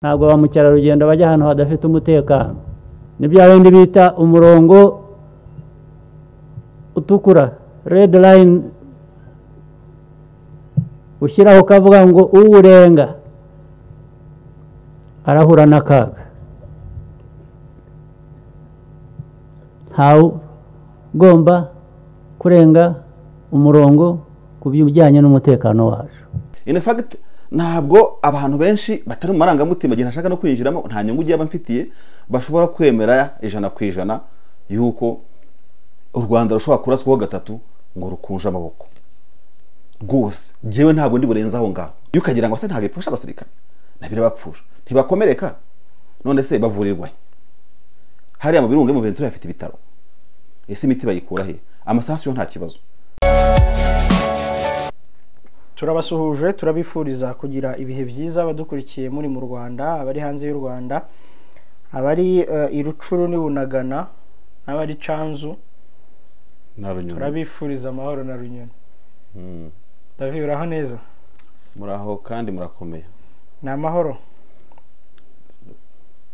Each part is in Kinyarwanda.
ntabwo ba mukerarugendo bajya ahantu hadafite umutekano. Ni bya bindi bita umurongo utukura, red line, ushyiraho ukavuga ngo uwurenga arahura n'akaga. Ntawe ugomba kurenga umurongo ku bijyanye n'umutekano wacu. In fact, ntabwo abantu benshi batari mu marangamutima gihe ntashaka no kwinjiramo, nta nyungu ugiye bamfitiye, bashobora kwemera 100% yuko u Rwanda rushobora kuraswaho gatatu ngo rukunje amaboko. Rwose jewe ntabwo ndi burenza aho ngaho. Yukagira ngo se ntabwo ipfusha abasirikare, nabire bapfusha ntibakomereka, none se bavurirwa hari mu birunge mu Ventura afite ibitaro, ese imiti bayikura he? Amasasu yo nta kibazo. Turabasuhuje, turabifuriza kugira ibihe byiza badukurikiye muri mu Rwanda, abari hanze y'u Rwanda, abari irucuru ni Bunagana, abari Canzu na Runyoni. Turabifuriza amahoro na Runyoni. David, uraho neza? Muraho kandi murakomeye. Ni amahoro?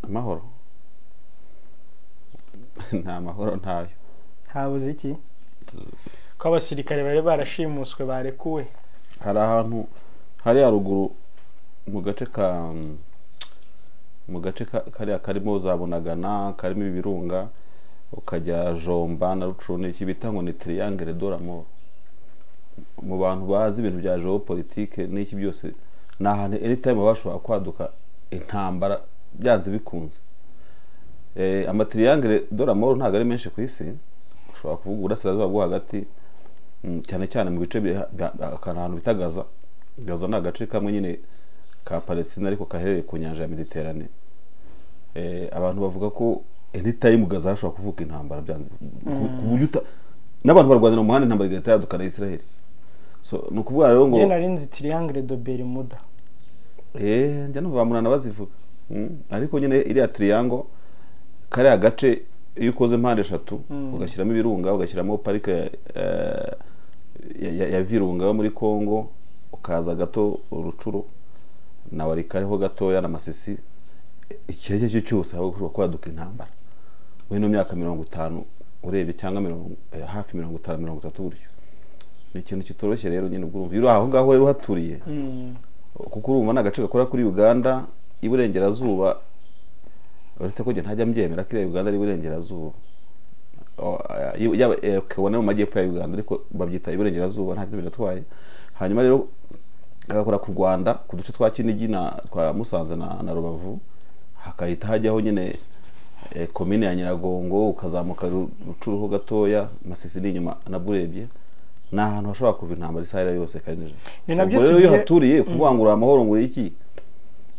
Amahoro? Nta mahoro ntayo. Habuze iki? Ko abasirikare bari barashimuswe barekuwe. Hari ahantu hari haruguru mu gace kari karimo za Bunagana, karimo ibirunga, ukajya Jomba na Rucuru, iki bitango ni Triangle de la Mort. Mu bantu bazi ibintu bya geopolitique n'iki byose, nahantu anytime bashobora kwaduka intambara byanze bikunze. Ama Triangle de la Mort ntago ari menshi ku isi, ushobora kuvuga urasirazuba bwo hagati, cyane cyane mu bice akantu bitagaza. Gaza na gace kamwe nyine ka Palestine ariko kaherereye ku nyanja ya Mediterane. Abantu bavuga ko anytime Gaza hashobora kuvuka intambara byanze kubujuta n'abantu barwanira mu muhanda intambara igahita yaduka na Israel. So nukuvuga rero ngo narinzi Triangle de Bermuda. Njya no bamurana bazivuga. Ariko nyine iriya triangle kare agace iyo ukoze mpande eshatu ugashyiramo ibirunga, ugashyiramo parike ya Virunga muri Kongo, ukaza gato Rucuru na Warikareho gatoya na Masisi, ikirege cyo cyose aho ushobora kwaduka intambara muri no myaka 50 urebe cyangwa hafi 50-30 buryo. Ni ikintu kitoroshye rero nyine ubwo urumva aho ngaho rero haturiye, kuko urumva n'agace gakora kuri Uganda iburengerazuba, uretse ko ntajya mbyemera ko Uganda ari iburengerazuba, kubona mu majyepfo ya Uganda ariko babyita iburengerazuba, nta kintu biratwaye. Hanyuma rero agakora ku Rwanda ku duce twa Kinigi na twa Musanze na Rubavu, hakahita hajyaho nyine komine ya Nyiragongo, ukazamuka Rucuruho gatoya, Masisi ni inyuma na Burebye, na ahantu hashobora kuva intambara Israel yose kanije. Ni nabyo rero iyo haturiye kuvangura amahoro ngo iki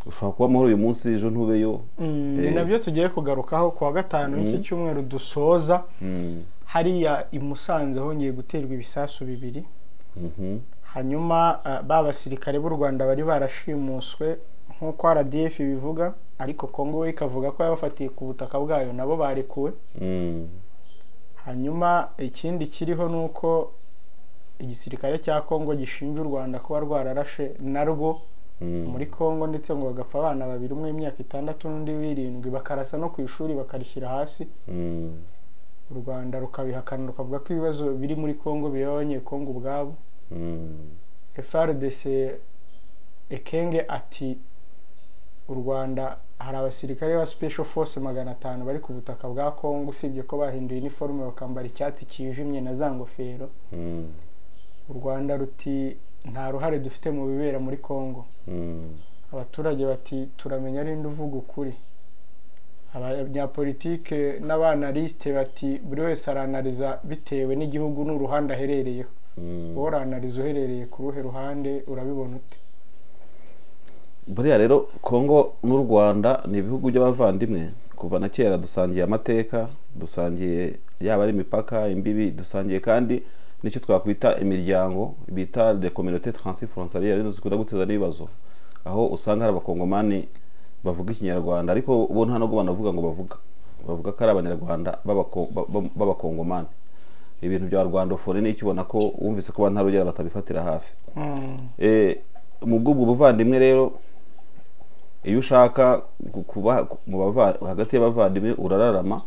ushobora kuba amahoro uyu munsi ejo ntubeyo. Ni nabyo tugiye kugarukaho ku wa gatanu iki cyumweru dusoza. Hariya i Musanze hongeye guterwa ibisasu bibiri. Hanyuma babasirikare b'u Rwanda bari barashimuswe nkuko RDF bivuga, ariko Kongo we ikavuga ko yabafatiye ku butaka bwayo nabo barekuwe. Hanyuma ikindi kiriho nuko igisirikare cya Kongo gishinja u Rwanda kuba rwararashe narwo muri Kongo, ndetse ngo bagapfa abana babiri, umwe imyaka 6 n'undi 7, bakarasa no ku ishuri bakarishyira hasi. U Rwanda rukabihakana rukavuga ko ibibazo biri muri Kongo biri abanyekongo ubwabo. FARDC Ekenge ati u Rwanda hari abasirikare ba Special Force 500 bari ku butaka bwa Kongo, usibye ko bahinduye uniforme bakambara icyatsi kijimye na za ngofero. U Rwanda ruti nta ruhare dufite mu bibera muri Kongo. Abaturage bati turamenya ari nduvuga ukuri. Abanyapolitike n'abanaliste bati buri wese aranaliza bitewe n'igihugu n'uruhande aherereyeho. Woranaliza uherereye ku ruhe ruhande urabibona ute? Buriya rero Kongo n'u Rwanda ni ibihugu by'abavandimwe kuva na kera, dusangiye amateka, dusangiye yaba ari imipaka, imbibi, dusangiye kandi nicyo twakwita imiryango bita de communauté transfrontalière, nizo zikunda guteza n'ibibazo, aho usanga hari abakongomani bavuga ikinyarwanda ariko bo nta nubwo banavuga ngo bavuga ko ari abanyarwanda b'abakongomani. Ibintu bya Rwandofone n'icyo ubona ko wumvise ko bantarugera batabifatira hafi. Mu bw'ubwo buvandimwe rero iyo ushaka kuba hagati y'abavandimwe urararama,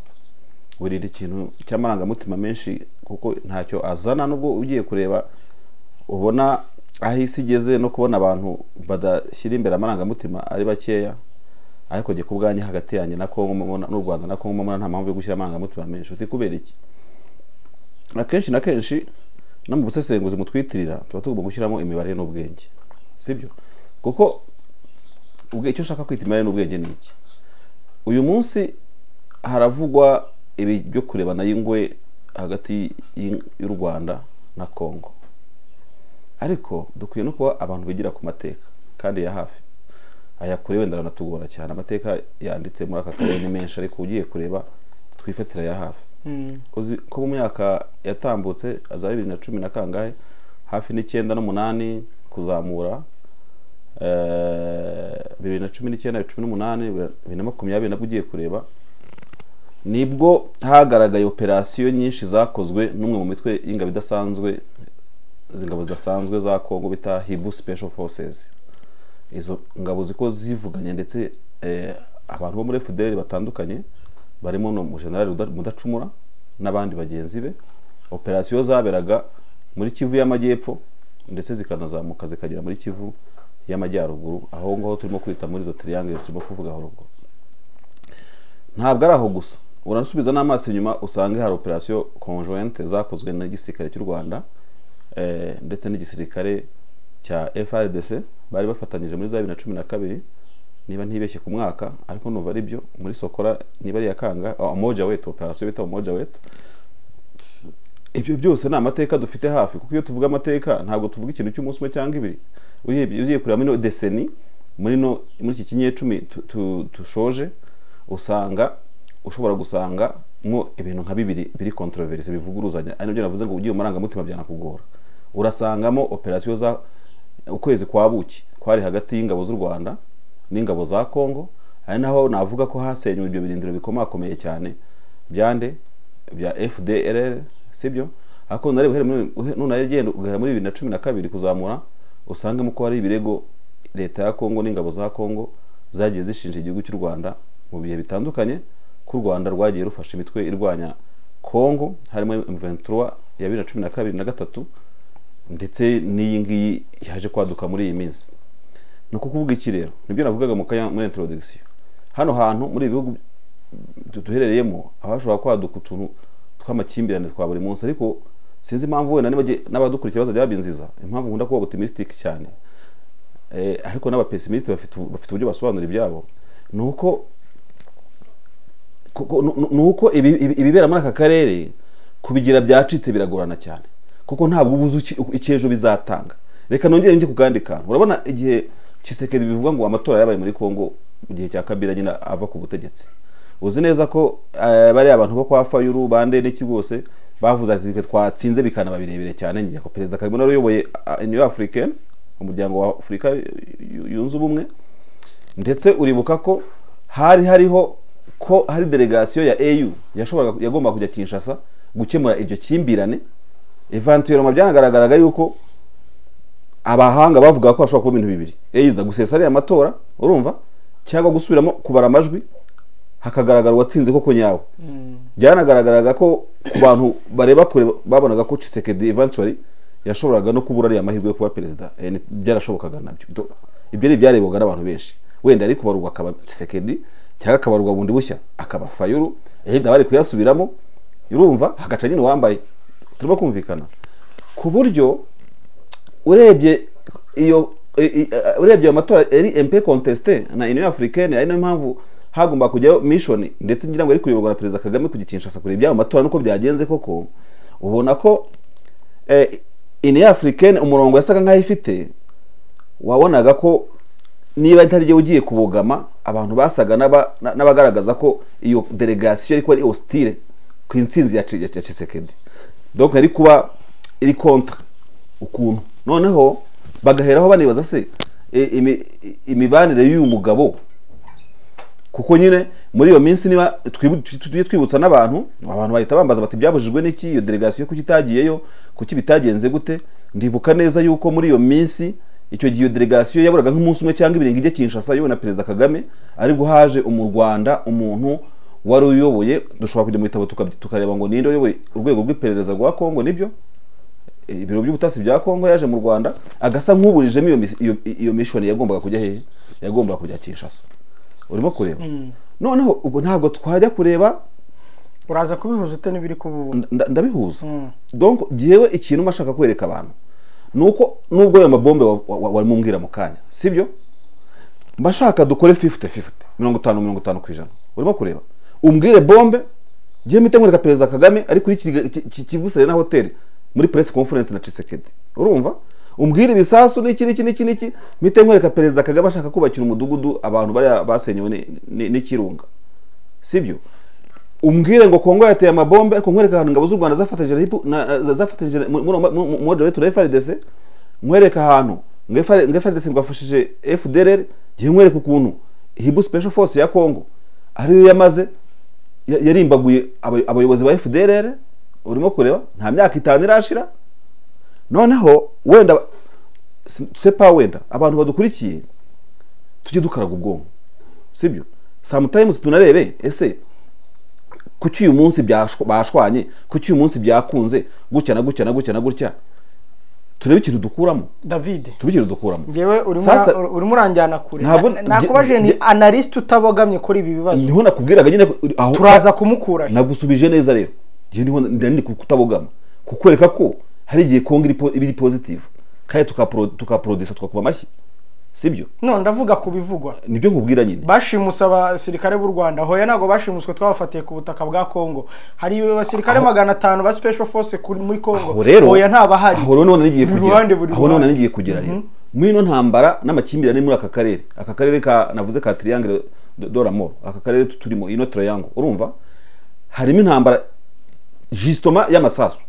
wirinda ikintu cy'amarangamutima menshi kuko ntacyo azana, nubwo ugiye kureba ubona aho isi igeze no kubona abantu badashyira imbere amarangamutima ari bakeya, ariko jye kubwanye hagati yanjye na Kongo n'u Rwanda na Kongo nta mpamvu yo gushyira amarangamutima menshi. Uti kubera iki? Akenshi na kenshi no mu busesenguzi mutwitirira tuba tugomba gushyiramo imibare n'ubwenge, sibyo? Kuko icyo ushaka kwita imibare n'ubwenge ni iki? Uyu munsi haravugwa ibi byo kurebana y'ingwe hagati y'u Rwanda na Kongo, ariko dukwiye no kuba abantu bigira ku mateka kandi ya hafi. Aya kure wenda aranatugora cyane, amateka yanditse muri aka karere ni menshi, ariko ugiye kureba twifatira ya hafi. Ko mu myaka yatambutse aza 2010 na kangahe hafi n'9 n'8 kuzamura 2019 2018 2020 nabwo ugiye kureba nibwo hagaragaye operasiyo nyinshi zakozwe n'umwe mu mitwe y'ingabo idasanzwe z'ingabo zidasanzwe za Kongo bita Hibu Special Forces. Izo ngabo ziko zivuganye ndetse abantu bo muri FDL batandukanye barimo no General Mudacumura n'abandi bagenzi be. Operasiyo zaberaga muri Kivu y'Amajyepfo ndetse zikanazamuka zikagera muri Kivu y'Amajyaruguru, aho ngaho turimo kwita muri zo triangle turimo kuvuga aho ruguru. Ntabwo ari aho gusa, uranasubiza n'amaso inyuma usange hari operasiyo conjointe zakozwe n'igisirikare cy'u Rwanda ndetse n'igisirikare cya FARDC, bari bafatanyije muri za 2012 niba ntibeshye ku mwaka, ariko numva ari byo muri Sokora niba ari yakanga Umoja Wetu, operasiyo bita Umoja Wetu. Ibyo byose ni amateka dufite hafi, kuko iyo tuvuga amateka ntabwo tuvuga ikintu cy'umunsi umwe cyangwa ibiri. Ugiye kureba muri deseni muri iki kinyecumi tushoje, usanga ushobora gusanga mo ibintu nka bibiri biri controverse bivuguruzanya, ari nabyo navuze ngo ugiye marangamutima byanakugora. Urasangamo operasiyo za ukwezi kwa buki kwari hagati y'ingabo z'u Rwanda n'ingabo za Kongo, ari naho navuga ko hasenywe ibyo birindiro bikomakomeye cyane byande bya FDLR, sibyo? Ako narebe none yagenda ugahera muri 2012 kuzamura, usangemo ko hari ibirego leta ya Kongo n'ingabo za Kongo zagiye zishinja igihugu cy'u Rwanda mu bihe bitandukanye, ku Rwanda rwagiye rufasha imitwe irwanya Kongo, harimo M23 ya 2012 na gatatu, ndetse n'iyi ngiyi yaje kwaduka muri iyi minsi. Nuko kuvuga iki rero nibyo navugaga muri introduction. Hano hantu muri ibihugu duherereyemo abashobora kwaduka utuntu tw'amakimbirane twa buri munsi, ariko sinzi impamvu wenda n'abadukurikiye bazajya babinziza impamvu nkunda kuba optimistic cyane, ariko n'abapessimist bafite uburyo basobanura ibyabo. Nuko ibibera muri aka karere kubigira byacitse biragorana cyane, kuko ntabwo ubuze icyejo bizatanga. Reka nongere njye kugandika. Urabona igihe Tshisekedi bivuga ngo amatora yabaye muri Kongo mu gihe cya Kabila nyina ava ku butegetsi, uzi neza ko bari abantu bo kwa Fayulu bande n'iki rwose bavuze ati twatsinze bikanaba birebire cyane, ngiye ko Perezida Kagame uyoboye Union Africaine, umuryango wa Afurika yunze ubumwe. Ndetse uribuka ko hariho ko hari delegation ya AU yagomba kujya Kinshasa gukemura iryo kimbirane. Eventuellement byanagaragaraga yuko abahanga bavuga ko ashobora kuba ibintu bibiri, either gusesa ari amatora, urumva, cyangwa gusubiramo kubara amajwi hakagaragara watsinze koko nyawe. Byanagaragaraga ko ku bantu bareba kure babonaga ko Tshisekedi eventually yashoboraga no kubura ari amahirwe yo kuba perezida. Byarashobokaga nabyo. Ibyo ni byarebwaga n'abantu benshi. Wenda ari kubarurwa akaba Tshisekedi cyangwa akabarurwa bundi bushya akaba Fayulu, bari kuyasubiramo, urumva, hagaca nyine wambaye. Turimo kumvikana ku buryo urebye amatora ari MP contesté na Union Africaine, ari no mpamvu hagomba kujyayo mission, ndetse ngira ngo ari kuyoborwa na Perezida Kagame kugikinshasa kuri ibya amatora nuko byagenze koko. Ubona ko Union Africaine umurongo yasaga nkaho ifite, wabonaga ko niba ntarije ugiye kubogama abantu basaga n'abagaragaza ko iyo delegation ariko ari hostile ku intsinzi ya Tshisekedi. Donc ari kuba iri contre ukuntu noneho bagaheraho banibaza se imibanire y'uyu mugabo, kuko nyine muri iyo minsi niba twibutsa n'abantu bahita bambaza bati byabujijwe n'iki iyo delegation kuki itagiyeyo, kuki bitagenze gute. Ndibuka neza yuko muri iyo minsi icyo gihe iyo delegation yaburaga nk'umunsi umwe cyangwa ibiri ngo ijye Kinshasa yowe na Perezida Kagame, ariko haje mu Rwanda umuntu wari uyoboye, dushobora kujya mu bitabo tukareba ngo ninde uyoboye urwego rw'iperereza rwa Kongo, nibyo ibiro by'ubutasi bya Kongo, yaje mu Rwanda agasa nk'uburijemo iyo mission yagombaga kujya hehe, yagombaga kujya Kinshasa. Urimo kureba noneho ubwo ntabwo twajya kureba, uraza kubihuza ute n'ibiri kububu? Ndabihuza. Donc giyewe ikintu mashaka kwereka abantu nuko nubwo ayo mabombe wari mumbwira mu kanya, sibyo mbashaka dukore 50-50, 50-50%. Urimo kureba umbwire bombe giye mitemwereka Perezida Kagame ari kuri Kivu Serena Hotel muri press conference na Tshisekedi, urumva umbwire ibisasu n'iki mitemwereka Perezida Kagame ashaka kubakira umudugudu abantu bari basenyewe n'ikirunga, sibyo umbwire ngo Kongo yateye amabombe ariko nkwereka ahantu ngabo z'u Rwanda zafatanyije muri wetu FARDC, nkwereka ahantu ngo FARDC ngafashije FDLR, gihe nkwereka ukuntu Hibu Special Force ya Kongo ariyo yamaze yarimbaguye abayobozi ba FDLR. Urimo kureba nta myaka 5 irashira, noneho wenda sepa wenda abantu badukurikiye tujye dukaraga ubwonko, sibyo sometimes tunarebe ese kuki uyu munsi bashwanye, kuki uyu munsi byakunze gutya na gutya, turebe ikintu dukuramo. David, tubikire dukuramo. Ngewe urimo uranjyana kure, nakubaje ni analyst utabogamye kuri ibi bibazo, niho nakubwiraga nyine aho turaza kumukura. Nagusubije neza rero, gihe niho ndandi kutabogama kukwereka ko hari igihe Kongo ibiri positive kandi tukaproduce twakuba amashyi, sibyo no ndavuga kubivugwa nibyo nkubwira nyine. Bashimusa abasirikare b'u Rwanda, hoya nago bashimuswe twabafatiye ku butaka bwa Kongo, hari abasirikare 500 ba special force muri Kongo, hoya ntabahari. Aho none nigiye kugera rero mwino ntambara n'amakimbirane muri aka karere ka navuze ka Triangle de la Mort, aka karere turimo ino triangle, urumva harimo intambara justement y'amasasu,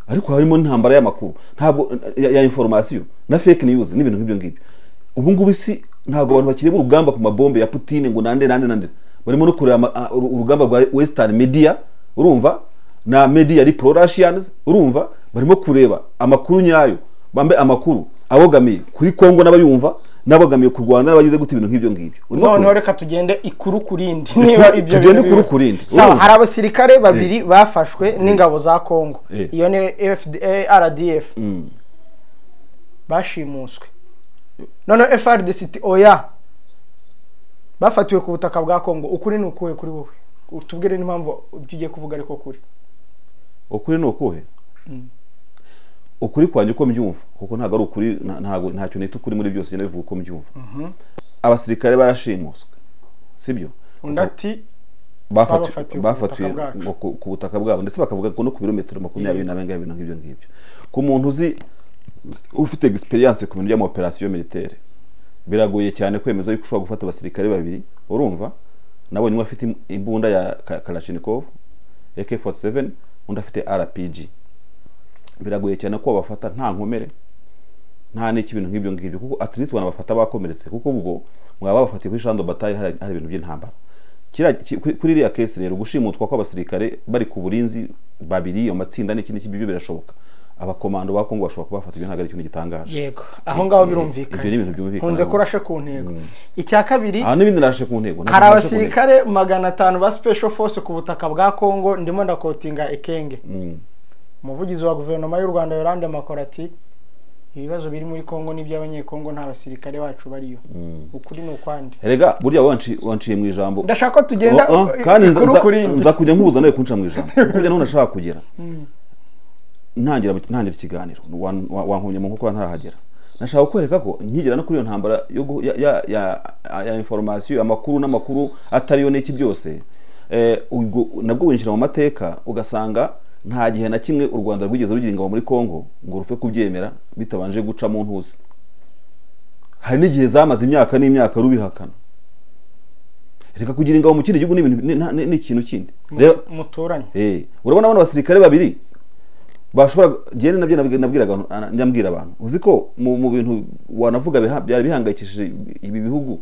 ariko harimo intambara y'amakuru, ntabwo ya information na fake news n'ibintu nk'ibyo ngibyo. Ubu ngubu isi ntabwo abantu bakireba urugamba ku mabombe ya Putin ngo nande barimo no kureba urugamba rwa Western media, urumva na media ari pro Russians, urumva barimo kureba amakuru nyayo, bambe amakuru abogamiye kuri Kongo n'abayumva n'abogamiye ku Rwanda n'abagize gute ibintu nk'ibyo ngibyo. None reka tugende ikuru kurindi niba ibyo tugende ikuru kurindi. Sawa, hari abasirikare babiri bafashwe n'ingabo za Kongo, iyo ni RDF bashimuswe, none FARDC oya bafatiwe ku butaka bwa Kongo. Ukuri ni ukuhe kuri wowe? Utubwire n'impamvu ugiye kuvuga ariko kuri ukuri ni ukuhe? Ukuri kwanje uko mbyumva, kuko ntago ari ukuri, ntacyo nita ukuri muri byose nyine bivuga uko mbyumva. Abasirikare barashimuswe, sibyo undati bafatiwe ku butaka bwabo, ndetse bakavuga ko no ku birometero 20 n'abenga ibintu nk'ibyo ngibyo. Ku muntu uzi ufite experience ku bintu bya operation militaire biragoye cyane kwemeza yuko ushobora gufata abasirikare babiri, urumva nabonye afite imbunda ya Kalashnikov AK47 undi afite RPG, biragoye cyane ko bafata nta nkomere nta n'iki ibintu nk'ibyo ngibyo, kuko at least banabafata bakomeretse, kuko ubwo mwaba bafatiye kuri Shando Bataille hari ibintu by'intambara. Kuri iriya case rero gushimutwa kwa abasirikare bari ku burinzi babiri yo matsinda n'ikindi byo birashoboka. Abakomando ba Kongo bashobora kubafata, ibyo ntago ari ikintu gitangaje. Yego, aho ngaho birumvikana. Ibyo ni ibintu byumvikana. Kunze kurashe ku ntego. Icya kabiri, n'ibindi narashe ku ntego. Hari abasirikare 500 ba special force ku butaka bwa Kongo, ndimo ndakotinga Ekenge. Umuvugizi wa guverinoma y'u Rwanda Yolande Makorati, ibibazo biri muri Kongo n'iby'abanyekongo nta basirikare bacu bariyo. Ukuri no kwandi. Erega burya wanciye mu ijambo. Ndashaka ko tugenda kandi nza kujya nkubuza nawe kunca mu ijambo. Kujya naho ndashaka kugera. Ntangira ikiganiro wankumye mu nkuko ntarahagera. Nashaka kwereka ko nkigera no kuri iyo ntambara ya information, amakuru n'amakuru atariyo n'iki byose, nabwo winjira mu mateka ugasanga nta gihe na kimwe u Rwanda rwigeze rugira ingabo muri Kongo ngo rufe kubyemera bitabanje guca mu ntuzi. Hari n'igihe zamaze imyaka n'imyaka rubihakana. Reka kugira ingabo mu kindi gihugu ni ikintu kindi muturanye. Urabona abana basirikare babiri bashobora gene nabyo njambwira abantu, uzi ko mu bintu wanavuga byari bihangayikishije ibi bihugu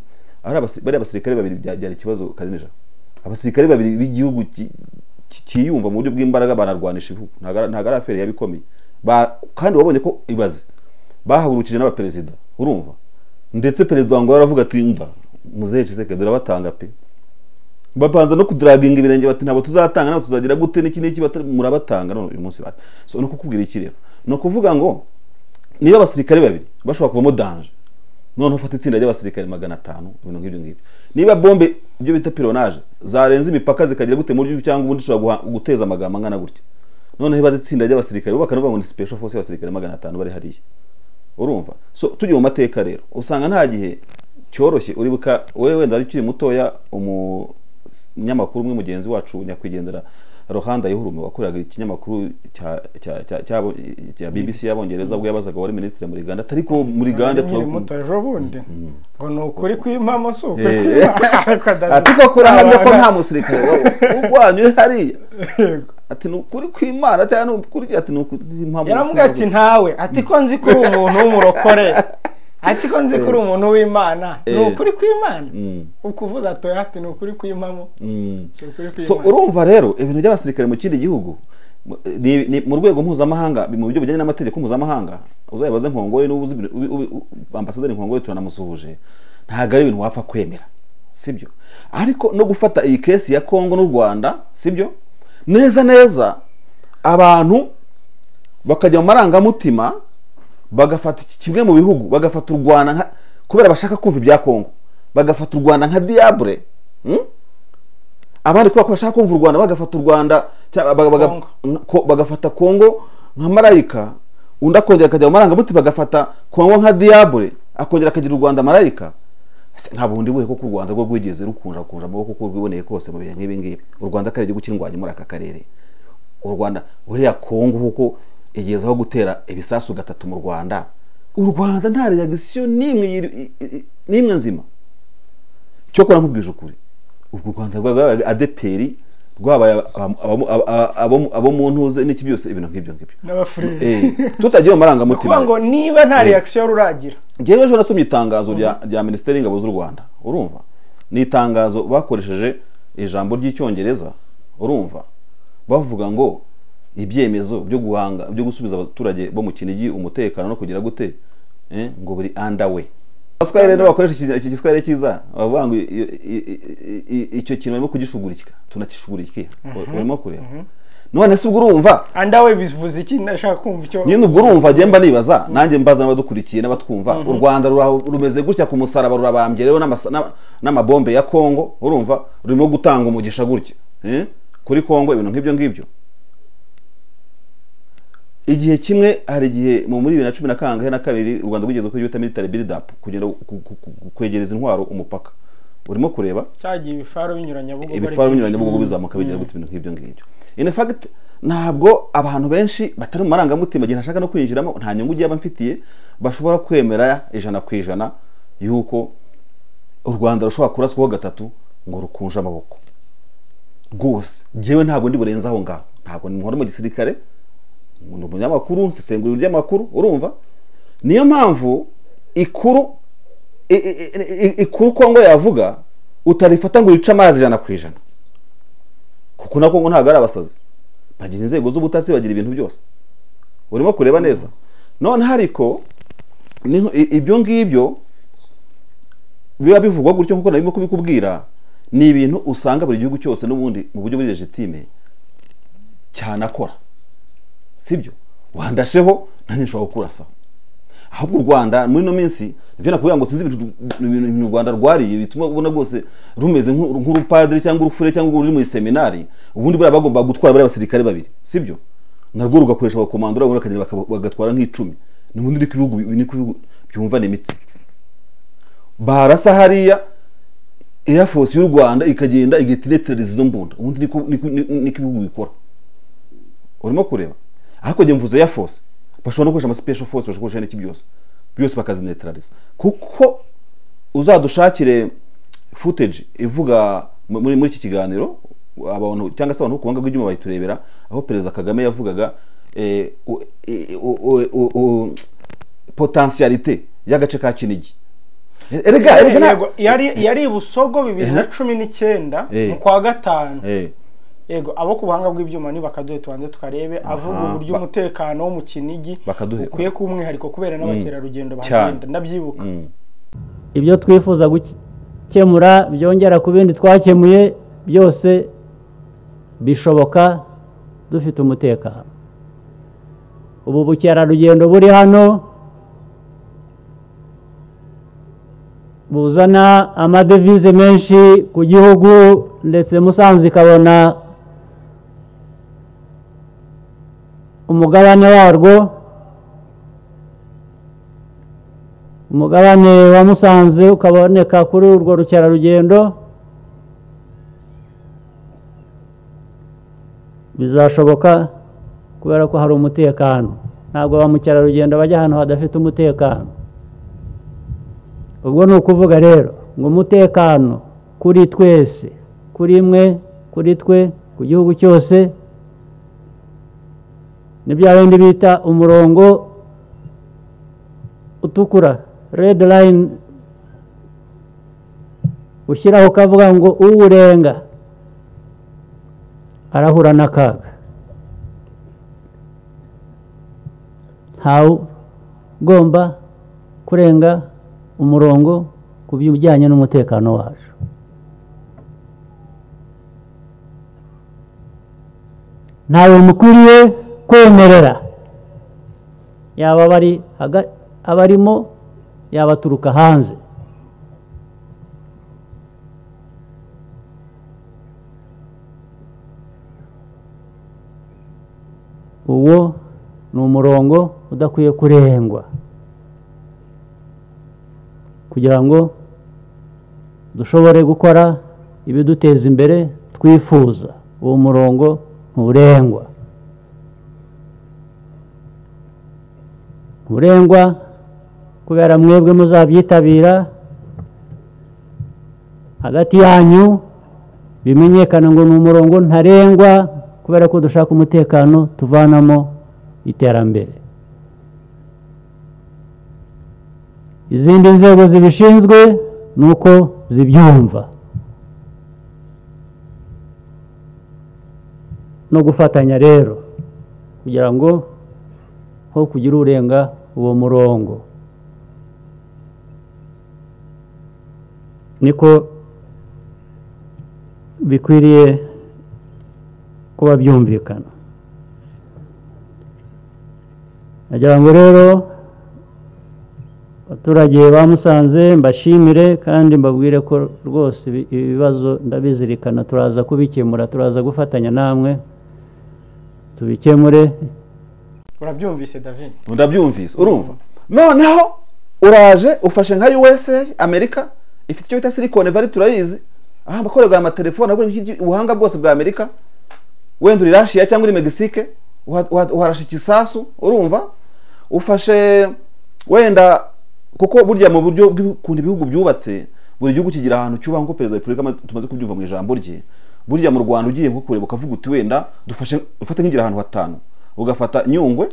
bari abasirikare babiri byari ikibazo Karineja. Abasirikare babiri b'igihugu kiyumva mu buryo bw'imbaraga banarwanisha ibihugu, ntago ari afere yabikomeye, kandi wabonye ko ibaze bahagurukije n'abaperezida, urumva ndetse perezida wangu aravuga ati mva muzehe Tshisekedi batanga pe bapanza no kudraginga ibirenge bati nabo tuzatanga nabo tuzagira gute n'iki murabatanga none uyu munsi bati so no kukubwira iki rero no kuvuga ngo niba abasirikare babiri bashobora kuvamo danger none ufata itsinda ry'abasirikare 500 ibintu nk'ibyo ngibyo niba bombe ibyo bita pilonage zarenze imipaka zikagira gute mu gihugu cyangwa ubundi ushobora guteza amagama ngana gutya none hibaze itsinda ry'abasirikare bakanavuga ngo ni special force y'abasirikare 500 bari hariya urumva so tujye mu mateka rero usanga nta gihe cyoroshye uribuka wewe wenda ari kiri mutoya umunyamakuru umwe mugenzi wacu nyakwigendera Rohanda Yuhurume wakoraga ikinyamakuru cya BBC y'abongereza ubwo yabazaga wari ministre muri Uganda ariko muri Uganda turavuga bundi ngo no kuri kwimamo so atiko kurahamya ko nta musirikare ugwanye hariya ati nukuri kwimana ati nukuri ati nukuri impamo yaravuga ati ntawe ati ko nzi kuri umuntu w'umurokore ati ko nzi kuri umuntu w'Imana nukuri kwimana ukuvuza atoya ati nukuri kwimamo so urumva rero ibintu by'abasirikare mu kindi gihugu ni mu rwego mpuzamahanga mu buryo bujyanye n'amategeko mpuzamahanga uzayibaze Nkongore n'ubuzi ambasaderi Nkongore turanamusuhuje ntago ari ibintu wapfa kwemera sibyo ariko no gufata iyi case ya Kongo n'u Rwanda sibyo neza abantu bakajya mu marangamutima bagafata kimwe mu bihugu bagafata u Rwanda kubera bashaka kumva ibya Kongo bagafata u Rwanda nka diable abandi kuba bashaka kumva u Rwanda bagafata u Rwanda bagafata Kongo nka marayika undi akongera akajya mu marangamutima bagafata Kongo nka diable akongera akagira u Rwanda marayika nta bundi buhe ko ku Rwanda rwo rwigeze rukunja amaboko ko rwiboneye kose mu bihe nk'ibi ngibi u Rwanda kare gihugu cy'indwanyi muri aka karere u Rwanda uriya Kongo huko igezaho gutera ibisasu gatatu mu Rwanda u Rwanda nta reaction nimwe nzima cyo kora nkubwije ukuri u Rwanda rwabaye adeperi rwabaye abo mu ntuze n'iki byose ibintu nk'ibyo n'abafurere tutagiye mu marangamutima ngo niba nta reaction ruragira ngewe ejo nasomye itangazo rya Minisiteri y'Ingabo z'u Rwanda urumva ni itangazo bakoresheje ijambo ry'icyongereza urumva bavuga ngo ibyemezo byo gusubiza abaturage bo mu Kinigi umutekano no kugira gute ngo buri underway Pascal rero bakoresha iki giswahili cyiza bavuga ngo icyo kintu barimo kugishugurika tunakishugurikira urimo kureba none se ubwo urumva underway bivuze iki ndashaka kumva icyo nyine ubwo urumva gemba nibaza nanjye mbaza n'abadukurikiye n'abatwumva u Rwanda rumeze gutya ku musaraba rurabambye rero n'amabombe ya Kongo urumva rurimo gutanga umugisha gutya kuri Kongo ibintu nk'ibyo ngibyo igihe kimwe hari igihe muri 2010 na kabiri u Rwanda rwigeze ko yita military build up kugenda kwegereza intwaro umupaka urimo kureba cyagiye ibifaro binyuranya bugo bizamuka bigera gute ibintu nk'ibyo ngibyo in fact ntabwo abantu benshi batari mu marangamutima gihe nashaka no kwinjiramo nta nyungu giye abamfitiye bashobora kwemera 100% yuko u Rwanda rushobora kuraswaho gatatu ngo rukunje amaboko rwose jewe ntabwo ndi burenza aho ngaho ntabwo ni nkora mu gisirikare umuntu umunyamakuru nsesengura ry'amakuru urumva niyo mpamvu ikuru Kongo yavuga utarifata ngo rica amazi 100% kuko na Kongo ntago ari abasazi bagira inzego z'ubutasi bagira ibintu byose urimo kureba neza none hariko ibyo ngibyo biba bivugwa gutyo nkuko narimo kubikubwira ni ibintu usanga buri gihugu cyose n'ubundi mu buryo buri legitime cyane akora sibyo wandasheho nanye nshobora gukurasa ahubwo u Rwanda muri no minsi nibyo nakubwira ngo sinzi ibintu u Rwanda rwariye bituma ubona rwose rumeze nk'urupadiri cyangwa urufure cyangwa uri mu seminari ubundi bari bagomba gutwara bari abasirikare babiri sibyo narwo rugakoresha abakomandora urakagenda bagatwara nk'icumi n'ubundi uri kubihugu byumva n'imitsi barasa hariya Air Force y'u Rwanda ikagenda igitinetereza izo mbunda ubundi niko ibihugu bikora urimo kureba ariko je mvuze Air Force bashobora no gukoresha ama special force bashobora gukoresha n'iki byose bakazinetraliza kuko uzadushakire footage ivuga muri iki kiganiro abantu cyangwa se abantu kubanga bw'ibyuma bayiturebera aho Perezida Kagame yavugaga potentialité y'agace ka Kinigi yari Busogo 2019 mu kwa gatanu yego abo ku buhanga bw'ibyuma ni bakaduhe tubanze tukarebe avuga uburyo umutekano wo mu Kinigi ukwiye kuba umwihariko kubera n'abakerarugendo bahagenda ndabyibuka ibyo twifuza gukemura byongera ku bindi twakemuye byose bishoboka dufite umutekano. Ubu bukerarugendo buri hano buzana amadevize menshi ku gihugu ndetse Musanze ikabona umugabane warwo, umugabane wa Musanze ukaboneka kuri urwo rukerarugendo, bizashoboka kubera ko hari umutekano. Ntabwo ba mukerarugendo bajya ahantu hadafite umutekano. Ubwo ni ukuvuga rero ngo umutekano kuri twese, kuri mwe, kuri twe, ku gihugu cyose, ni bya bindi bita umurongo utukura, red line, ushyiraho ukavuga ngo uwurenga arahura n'akaga. Ntawe ugomba kurenga umurongo ku bijyanye n'umutekano wacu. Ntawe mukwiriye kwemerera, yaba abarimo yaba aturuka hanze. Uwo ni umurongo udakwiye kurengwa kugira ngo dushobore gukora ibiduteza imbere twifuza. Uwo murongo nturengwa. Nturengwa kubera mwebwe muzabyitabira, hagati yanyu bimenyekana ngo ni umurongo ntarengwa kubera ko dushaka umutekano tuvanamo iterambere. Izindi nzego zibishinzwe nuko zibyumva no gufatanya rero kugira ngo ho kugira urenga uwo murongo. Niko bikwiriye kuba byumvikana. Nagira ngo rero abaturage ba Musanze mbashimire kandi mbabwire ko rwose ibibazo ndabizirikana, turaza kubikemura, turaza gufatanya namwe tubikemure. Urabyumvise David? Ndabyumvise. Urumva noneho uraje ufashe nka USA, Amerika ifite icyo bita Silicon Valley, turayizi, bakorerwa amatelefone ubuhanga bwose bwa Amerika. Wenda uri Russia cyangwa uri Mexique uharasha ikisasu. Urumva ufashe wenda, kuko burya mu buryo bw'ukuntu ibihugu byubatse, buri gihugu kigira ahantu cyubaha, nko Perezida wa Repubulika tumaze kubyumva mu ijambo rye. Burya mu Rwanda ugiye nko kureba ukavuga uti wenda ufate nk'igira ahantu hatanu, ugafata Nyungwe,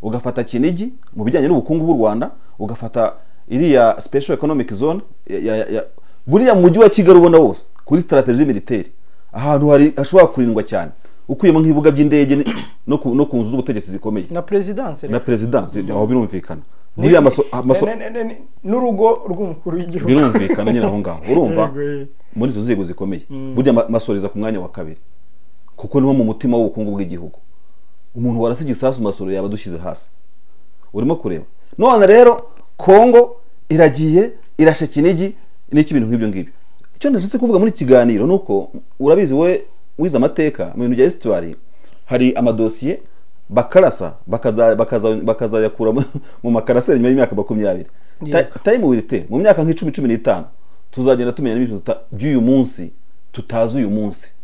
ugafata Kinigi mu bijyanye n'ubukungu bw'u Rwanda, ugafata iriya special economic zone buriya mu mujyi wa Kigali ubona wose kuri strategie militaire ahantu hari hashobora kurindwa cyane, ukuyemo nk'ibibuga by'indege no ku nzu z'ubutegetsi zikomeye na presidence aho birumvikana. Buriya n'urugo rw'umukuru w'igihugu birumvikana nyine aho ngaho. Urumva muri izo nzego zikomeye burya Masoro ku mwanya wa kabiri, kuko niho mu mutima w'ubukungu bw'igihugu. Umuntu warasiga isasu Masoro yaba dushyize hasi. Urimo kureba none rero Kongo iragiye irashe Kinigi n'iki bintu nk'ibyo ngibyo. Icyo ndashaka kuvuga muri kiganiro nuko urabizi we wize amateka mu bintu bya histoire, hari amadosiye bakarasa bakazayakura mu makaraseri nyuma y'imyaka 20. Time will tell, mu myaka nk'10-15 tuzagenda tumenya n'ibintu by'uyu munsi tutazi uyu munsi.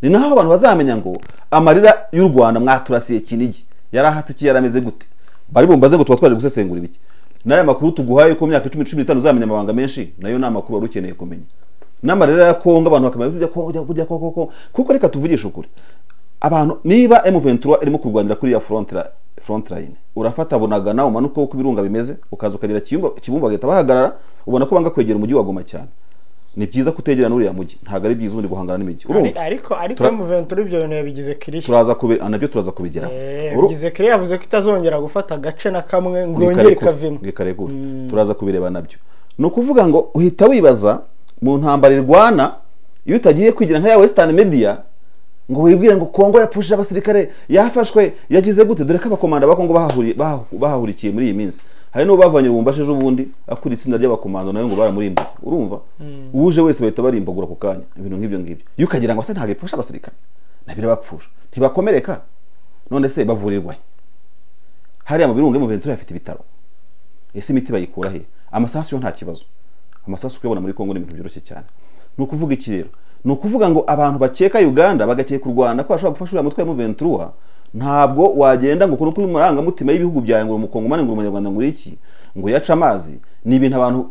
Ni naho abantu bazamenya ngo amarira y'u Rwanda mwaturasiye Kinigi yarahatse iki, yarameze gute. Bari bumbaze ngo twaje gusesengura ibiki. Naye makuru tuguhaye ko myaka 10-15 uzamenya amabanga menshi, nayo na makuru warukeneye kumenya. N'amarira ya Kongo abantu bakamenya burya kuko reka tuvugisha ukuri. Abantu niba M23 irimo kurwanira kuri ya front line, urafata Bunagana umanuka uko ibirunga bimeze, ukaza ukagira Kibumba gahita bahagarara, ubona ko banga kwegera umujyi wa Goma cyane. ni byiza kutegerana uriya mujyi ntago ari byiza ubundi guhangana n'imijyi ariko M23 ibyo bintu yabigize kiriya turaza kubigeraho yabigize kiriya yavuze ko itazongera gufata agace na kamwe ngo yongere ikavimo turaza kubireba nabyo ni ukuvuga ngo uhita wibaza mu ntambara irwana iyo utagiye kwigira nka ya Western Media ngo wibwire ngo Kongo yapfushije abasirikare yafashwe yagize gute dore ko abakomanda ba Kongo bahahurikiye muri iyi minsi hari no bavanye Lubumbashi ejo bundi akuri itsinda ry'abakomando nayo ngo baramurimba urumva uje wese bahita barimbagura ku kanya ibintu nk'ibyo yukagira ngo se ntago ipfusha abasirikare nabire bapfusha ntibakomereka none se bavurirwa hari mu birunge mu Ventura afite ibitaro ese imiti bayikura he amasasu yo nta kibazo amasasu kuyabona muri Kongo ni ibintu byoroshye cyane no kuvuga iki rero no kuvuga ngo abantu bakeka Uganda bagakeka u Rwanda ko bashobora gufasha mutwe mu Ventura ntabwo wagenda ngo kuno kuri maranga mutima y'ibihugu byaye ngo umukongomane ngo umunyarwanda ngo iki ngo yaca amazi ni ibintu abantu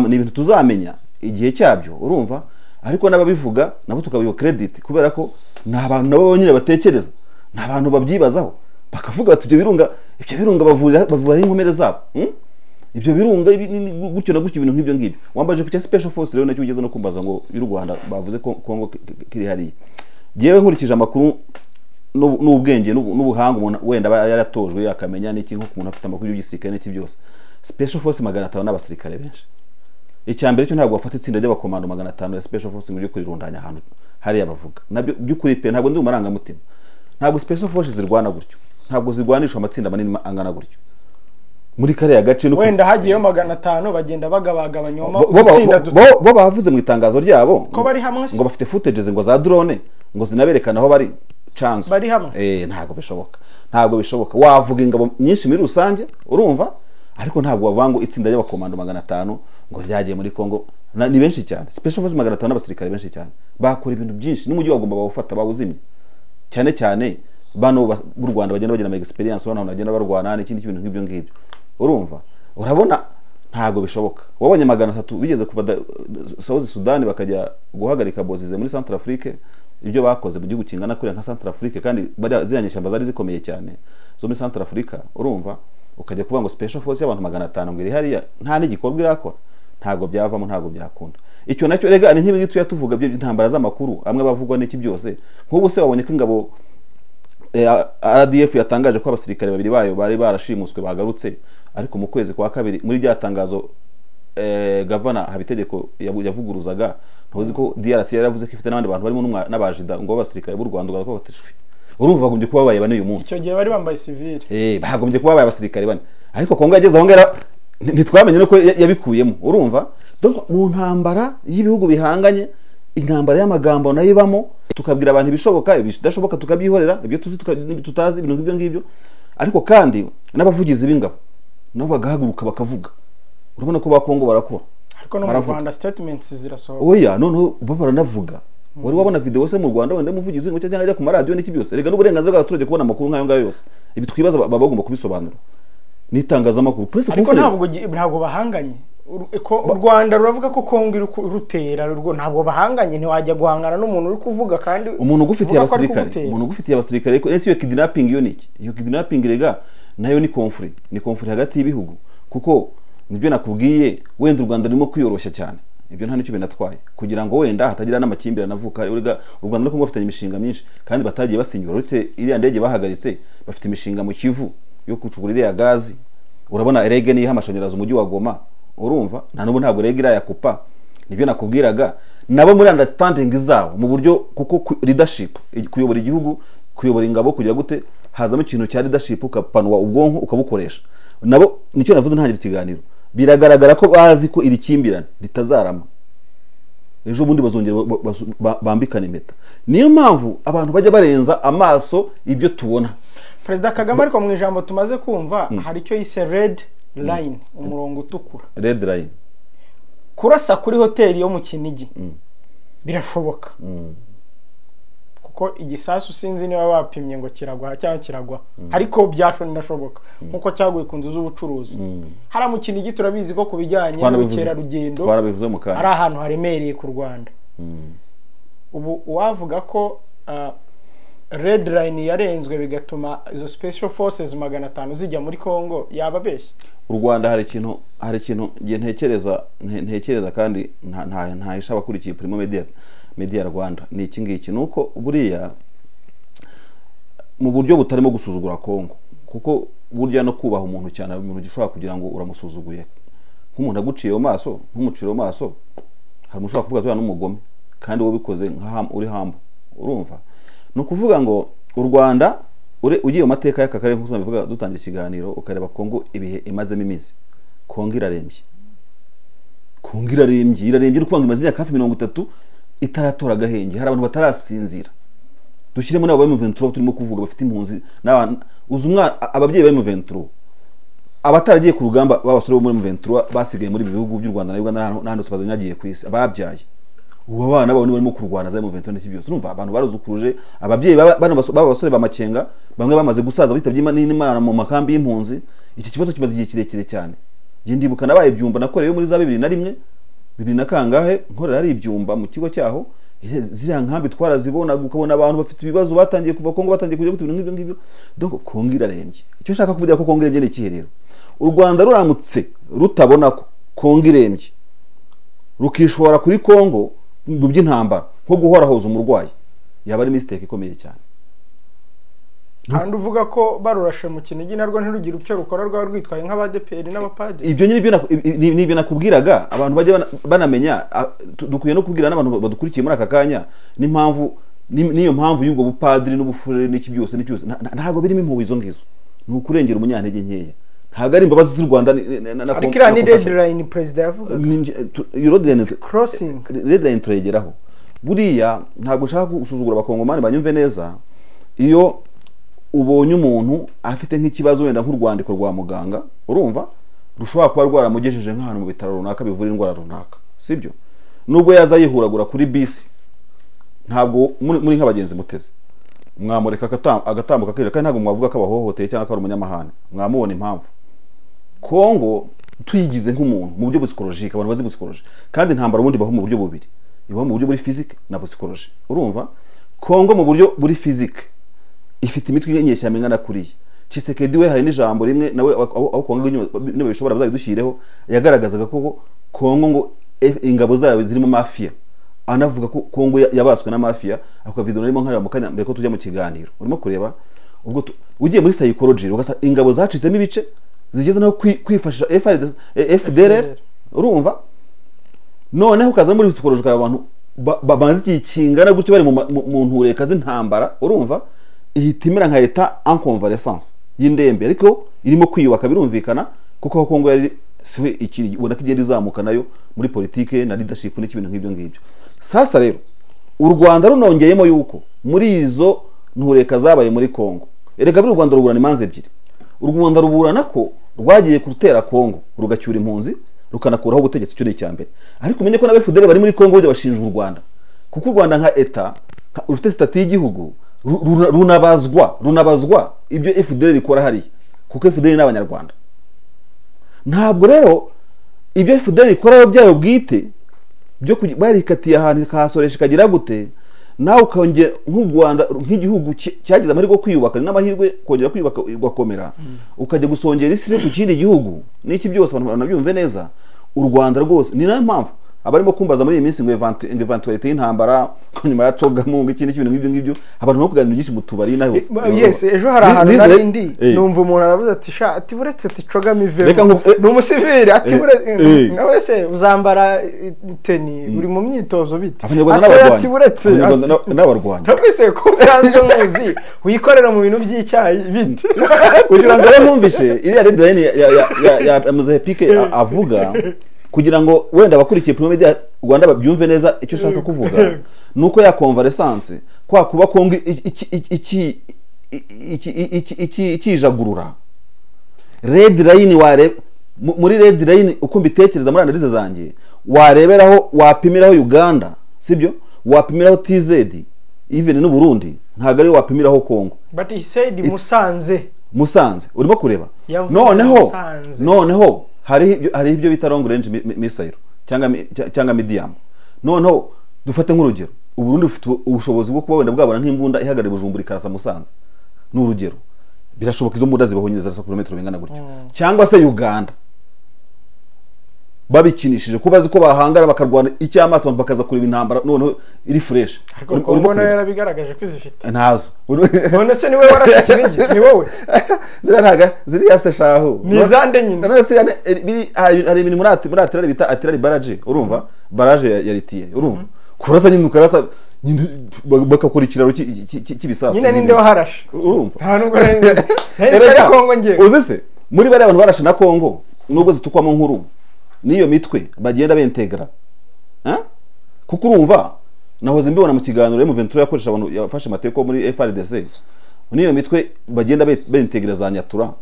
ni ibintu tuzamenya igihe cyabyo urumva ariko nababivuga nabo tukabiyo credit kubera ko na abantu nabo nyine batekereza na abantu babyibazaho bakavuga bati ibyo birunga bavura inkomere zabo ibyo birunga gutyo na gutyo ibintu nk'ibyo ngibyo wambaje ku cya special force rero nacyo ugeze no kumbaza ngo y'u Rwanda bavuze ko Kongo kiri hariya jewe nkurikije amakuru n'ubwenge n'ubuhanga umuntu wenda yaratojwe yakamenya n'iki nko umuntu afite amakuru y'ugisirikare n'iki byose special force 500 n'abasirikare benshi icyambere cyo ntabwo bafata itsinda ry'abakomando 500 ya special force ngo kuri rundanya ahantu hari abavuga nabyo by'ukuri pe ntabwo ndi umaranga mutima ntabwo special force zirwana gutyo ntabwo zirwanishwa amatsinda manini angana gutyo muri kare gace nuko wenda hagiyeyo 500 bagenda bagabagabanyoma bo bavuze mu itangazo ryabo ko bari hamwe ngo bafite footages ngo za drone ngo zinaberekana aho bari chance bari hamwe ntabwo bishoboka wavuga ingabo nyinshi muri rusange urumva ariko ntabwo wavango itsinda ry'abakomando 500 ngo ryagiye muri Kongo ni benshi cyane special force 500 n'abasirikare benshi cyane bakora ibintu byinshi n'umujyi wagomba bawufata bawuzimye cyane bano b'u Rwanda bagenda bagira ama experience bano bagenda barwana n'ikindi kintu nk'ibyo ngibyo urumva urabona ntago bishoboka wabonye 300 bigeze kuva South Sudan bakajya guhagarika bozize muri Central Afrique ibyo bakoze mu gihugu kingana kuri nka Central Afrique kandi bari ziranyishamba zari zikomeye cyane zo muri Central Africa urumva ukajya kuvuga ngo special force y'abantu 500 ngo iri hariya nta n'igikorwa irakora ntago byavamo ntago byakunda icyo nacyo rega ni nk'ibi gitu yatuvuga by'intambara z'amakuru amwe bavugwa n'iki byose nk'ubu se wabonye ko ingabo RDF yatangaje ko abasirikare babiri bayo bari barashimuswe bagarutse ariko mu kwezi kwa kabiri muri rya tangazo Governor Habitegeko yavuguruzaga ntuzi ko DRC yaravuze ko ifite n'abandi bantu barimo n'abajida ngo abasirikare b'u Rwanda ugatishwe urumva bagombye kuba babaye bane uyu munsi icyo gihe bari bambaye civil bagombye kuba babaye abasirikare bane ariko Kongo yageze aho ngera ntitwamenye nuko yabikuyemo urumva donc mu ntambara y'ibihugu bihanganye intambara y'amagambo nayo ibamo tukabwira abantu ibishoboka ibidashoboka tukabyihorera ibyo tuzi tutazi ibintu nk'ibyo ngibyo ariko kandi n'abavugizi b'ingabo nabo bagahaguruka bakavuga urabona ko ba Kongo barakora ariko no mu Rwanda statements zirasohoka oya none baranavuga wari wabona video se mu Rwanda wenda muvugizi ngo cyangwa ajya ku radio n'iki byose rega n'uburenganzira bw'abaturage kubona amakuru nk'ayo ngayo yose ibi twibaza bagomba kubisobanura n'itangazamakuru press conference ariko ntabwo bahanganye ko u Rwanda ruravuga ko Kongo rutera rwo ntabwo bahanganye ntiwajya guhangana n'umuntu uri kuvuga kandi umuntu ugufitiye abasirikare ariko ese iyo kidnapping yo niki iyo kidnapping rega nayo ni conflict hagati y'ibihugu kuko nibyo nakubwiye wenda u Rwanda rurimo kwiyoroshya cyane ibyo nta nicyo binatwaye kugira ngo wenda hatagira n'amakimbirane avuka urega u Rwanda no Kongo bafite imishinga myinshi kandi batagiye basinyura uretse iriya ndege bahagaritse bafite imishinga mu Kivu yo kucugura iriya gazi urabona erege ni y'amashanyarazi umujyi wa Goma urumva nta n'ubu ntabwo rega yakupa nibyo nakubwiraga nabo muri understanding zabo mu buryo kuko leadership kuyobora igihugu kuyobora ingabo kugira gute hazamo ikintu cya leadership ukapanwa ubwonko ukabukoresha nabo nicyo navuze ntagira ikiganiro biragaragara ko bazi ko iri kimbirane litazarama ejo bundi bazongera bambikana impeta niyo mpamvu abantu bajya barenza amaso ibyo tubona President Kagame ariko mu ijambo tumaze kumva hari icyo yise red line umurongo utukura red line kurasa kuri hoteli yo mu Kinigi birashoboka kuko igisasu sinzi niba bapimye ngo kiragwa cyangwa kiragwa ariko byashobora nkuko cyaguye ku nzu z'ubucuruzi hari mu Kinigi turabizi ko kubijyanye n'ubukerarugendo twarabivuze mu kana ari ahantu haremereye ku Rwanda ubu wavuga ko red line yarenzwe bigatuma izo special forces 500 zijya muri Congo yababeshye. u Rwanda hari ikintu ngiye ntekereza kandi nta ishaba kurikiye Primo Media Rwanda ni iki ngiki nuko buriya mu buryo butarimo gusuzugura Congo kuko burya no kubaha umuntu cyane umuntu gishobora kugira ngo uramusuzuguye nk'umuntu aguciye mu maso nk'umuciro mu maso hari mushobora kuvuga twa n'umugome kandi wo bikoze uri hambo urumva no kuvuga ngo u Rwanda ugiye mu mateka y'aka karere nk'uko nabivuga dutangira ikiganiro ukareba Congo ibihe imazemo iminsi Congo irarembye n'ukwanga imaze imyaka hafi 30 itaratora gahenge hari abantu batarasinzira dushyiremo nabo ba M23 turimo kuvuga bafite impunzi uzumwa ababyeyi ba M23 abataragiye ku rugamba babasore bo muri M23 basigaye muri bihugu by'u Rwanda na Uganda n'ahandi hose bazanyagiye ku isi ababyaye ubu abana babo barimo kurwana za M23 n'iki byose urumva abantu baruzukuruje ababyeyi babasore bamakenga bamwe bamaze gusaza bitabye n'Imana mu makambi y'impunzi iki kibazo kimaze igihe kirekire cyane ngiye ndibuka nabaye byumba nakoreyo muri za 2001 na kangahe nkorera ari ibyumba mu kigo cyaho ziriya nkambi twarazibona ukabona abantu bafite ibibazo batangiye kuva Congo batangiye kujya gutubira ngibyo donc Congo irarembye icyo shaka kuvuga ko Congo irembye n'iki rero u Rwanda ruramutse rutabona ko Congo irembye rukishora kuri Congo mu by'intambara nko guhora hoza umurwayi yaba ari mistake ikomeye cyane kandi uvuga ko barurashe mu Kinigi narwo ntirugira ucyo rukora rwa rwitwaye nk'abadeperi n'abapadiri ibyo nibyo nakubwiraga abantu bajya banamenya dukwiye no kubwira n'abantu badukurikiye muri aka kanya n'impamvu niyo mpamvu y'ubwo bupadiri n'ubufurere n'iki byose ntago birimo impuhwe izo ngizo ni ukurengera umunyantege nkeya ntago ari imbabazi z'u Rwanda ariko ni red line president yavuga red line turegeraho buriya ntago ushaka gusuzugura abakongomani banyumve neza iyo ubonye umuntu afite nk'ikibazo wenda nk'urwandiko rwa muganga urumva rushobora kuba rwaramugejeje nk'ahantu mu bitaro runaka bivura indwara runaka sibyo nubwo yaza yihuragura kuri bisi ntabwo muri nk'abagenzi muteze mwamureka agatambuka kije kandi ntabwo mwavuga ko abahohoteye cyangwa ko ari umunyamahane mwamubona impamvu Congo tuyigize nk'umuntu mu buryo psychologique abantu bazi psychologie kandi intambara ubundi baho mu buryo bubiri ibaho mu buryo buri physique na psychologie urumva Congo mu buryo buri physique ifite imitwe y'inyeshya mengana kuriye Tshisekedi we hari n'ijambo rimwe nawe aho Congo niba bishobora bazabidushireho yagaragazaga ko Congo ngo ingabo zayo ziri mu mafia anavuga ko Congo yabaswe na mafia akwa video narimo nkareba mu kanya mbere ko tujya mu kiganiro urimo kureba ubwo ugiye muri psychology ugasa ingabo zacitsemo ibice zigeze no kwifashisha FDLR urumva noneho ukaza muri psychology abantu babanze ikingana gutyo bari mu ntureka z'intambara urumva ihitimira nka eta en convalescence y'indembe ariko irimo kwiyubaka birumvikana kuko Congo yari siwe ikiri ubona ko igenda izamuka nayo muri politike na leadership n'ikibintu nk'ibyo ngibyo sasa rero u Rwanda runongeyemo yuko muri izo ntureka zabaye muri Congo erega biri u Rwanda ruburana imanze ebyiri u Rwanda ruburana ko rwagiye kurutera Congo rugacyura impunzi rukanakuraho ubutegetsi cyo cyambere ariko umenye ko na FDL bari muri Congo bajya bashinja u Rwanda kuko u Rwanda nka eta ufite stati y'igihugu runabazwa ibyo FDL rikora hari kuko FDL n'abanyarwanda ntabwo rero ibyo FDL rikora byayo bwite byo barikatiye ahantu kasoresha kagira gute nawe ukongera nk'u Rwanda nk'igihugu cyagize amahirwe yo kwiyubaka n'amahirwe kongera kwiyubaka ugakomera ukajya gusongera isi ku kindi gihugu n'iki byose abantu banabyumve neza u Rwanda rwose ni nayo mpamvu abarimo kumbaza muri iyi minsi ngo eventualité y'intambara nyuma ya cogamunga ikindi kintu ngibyo abantu no kuganira byinshi mu tubari naho yes ejo hari ahantu narindi numva umuntu aravuze ati sha ati buretse ati cogamive ni umusivili ati buretse nawe se uzambara teni uri mu myitozo bite ati buretse n'abarwanya twese ko byanze muzi wikorera mu bintu by'icyayi bite kugira ngo numvishe iriya red line ya Mozambique avuga kugira ngo wenda abakurikiye Primo Media Rwanda babyumve neza icyo shaka kuvuga nuko ya convalescence kwa kuba Congo ikijagurura red line ware muri red line uko mbitekereza muri analize zanjye wareberaho wapimiraho Uganda sibyo wapimiraho TZ even n'u Burundi ntago ari wapimiraho Congo but he said Musanze urimo kureba noneho hari ibyo bita long range missile cyangwa medium noneho dufate nk'urugero Uburundi bufite ubushobozi bwo kuba wenda bwabona nk'imbunda ihagarara Bujumbura ikarasa Musanze n'urugero birashoboka izo mbunda zibahonyeza za kilometero bingana gutyo cyangwa se Uganda babikinishije ko bazi ko bahangara bakarwana icyamaso bakaza kureba intambara none iri fresh ariko ubona yarabigaragaje ko izifite ntazo none se niwe warashikirije ni wowe ziranaga ziri yase shaho ni zande nyine none se ari ibintu muri atirari bita atirari barage urumva barage ya Litiye urumva kurasa nyine ukarasa bakakora ikiraro cy'ibisasu nyine ninde waharashe urumva nta nubwo nari Kongo ngiye uzi se muri bari abantu barashe na Kongo nubwo zitukwamo nkuru niyo mitwe bagenda bentegra kuko urumva nahoze mbibona mu kiganiro M23 yakoresha abantu yafashe mateko muri FRDC niyo mitwe bagenda bentegra za Nyatura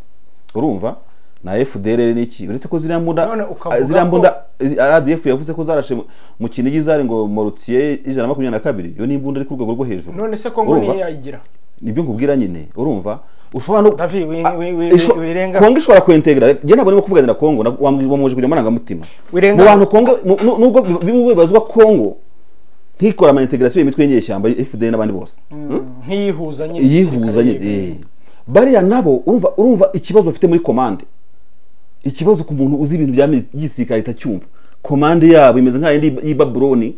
urumva na FDLR niki uretse ko ziriya mbunda RDF yavuze ko zarashe mu Kinigi zari ngo Morutier 122 yo ni imbunda ari ku rwego rwo hejuru none se Kongo niyo yayigira nibyo nkubwira nyine urumva ushobora no wirenga Kongo ishobora kwentegra je ntabwo nimo kuvuganira Kongo wamuje kujya maranga mutima mu bantu Kongo nubwo bimubazwa Kongo nkikora ama integration y'imitwe y'nyeshyamba FDL n'abandi bose nkiyihuza nyine bariya nabo urumva ikibazo bafite muri commande ikibazo ku muntu uzi ibintu bya gisirikare tacyumva commande yabo imeze nka yindi Babyloni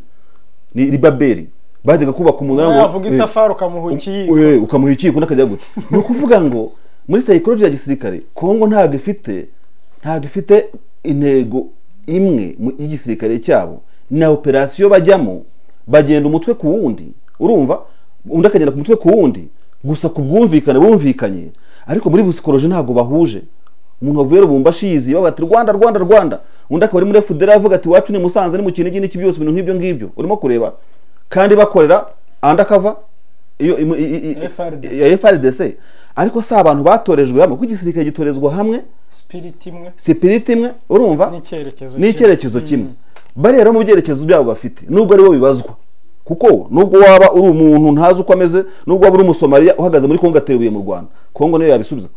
ni Babeli bajyaga kubaka umuntu ngo avuga itafari ukamuhukiye ukamuhukiye kuna kajya gute no kuvuga ngo muri psychology ya gisirikare Kongo ntago ifite intego imwe mu igisirikare cyabo na operation bajyamo bagenda umutwe ku wundi urumva undi akagenda ku mutwe ku wundi gusa bumvikanye ariko muri psychology ntago bahuje umuntu avuye Rubumbashi yizi babati Rwanda undi akaba ari muri FDL avuga ati wacu ni Musanze ni mu Kinigi n'iki byose ibintu nk'ibyo urimo kureba kandi bakorera undercover iyo ya FRDC ariko sa abantu batorejwe hamwe kugisirikare gitorezwa hamwe spirit imwe urumva n'icyerekezo kimwe bari rero mu byerekezo byabo bafite nubwo ari bo bibazwa kuko nubwo waba uri umuntu ntazi uko ameze nubwo waba uri umusomaliya uhagaze muri Kongo ateruye mu Rwanda Kongo niyo yabisubiza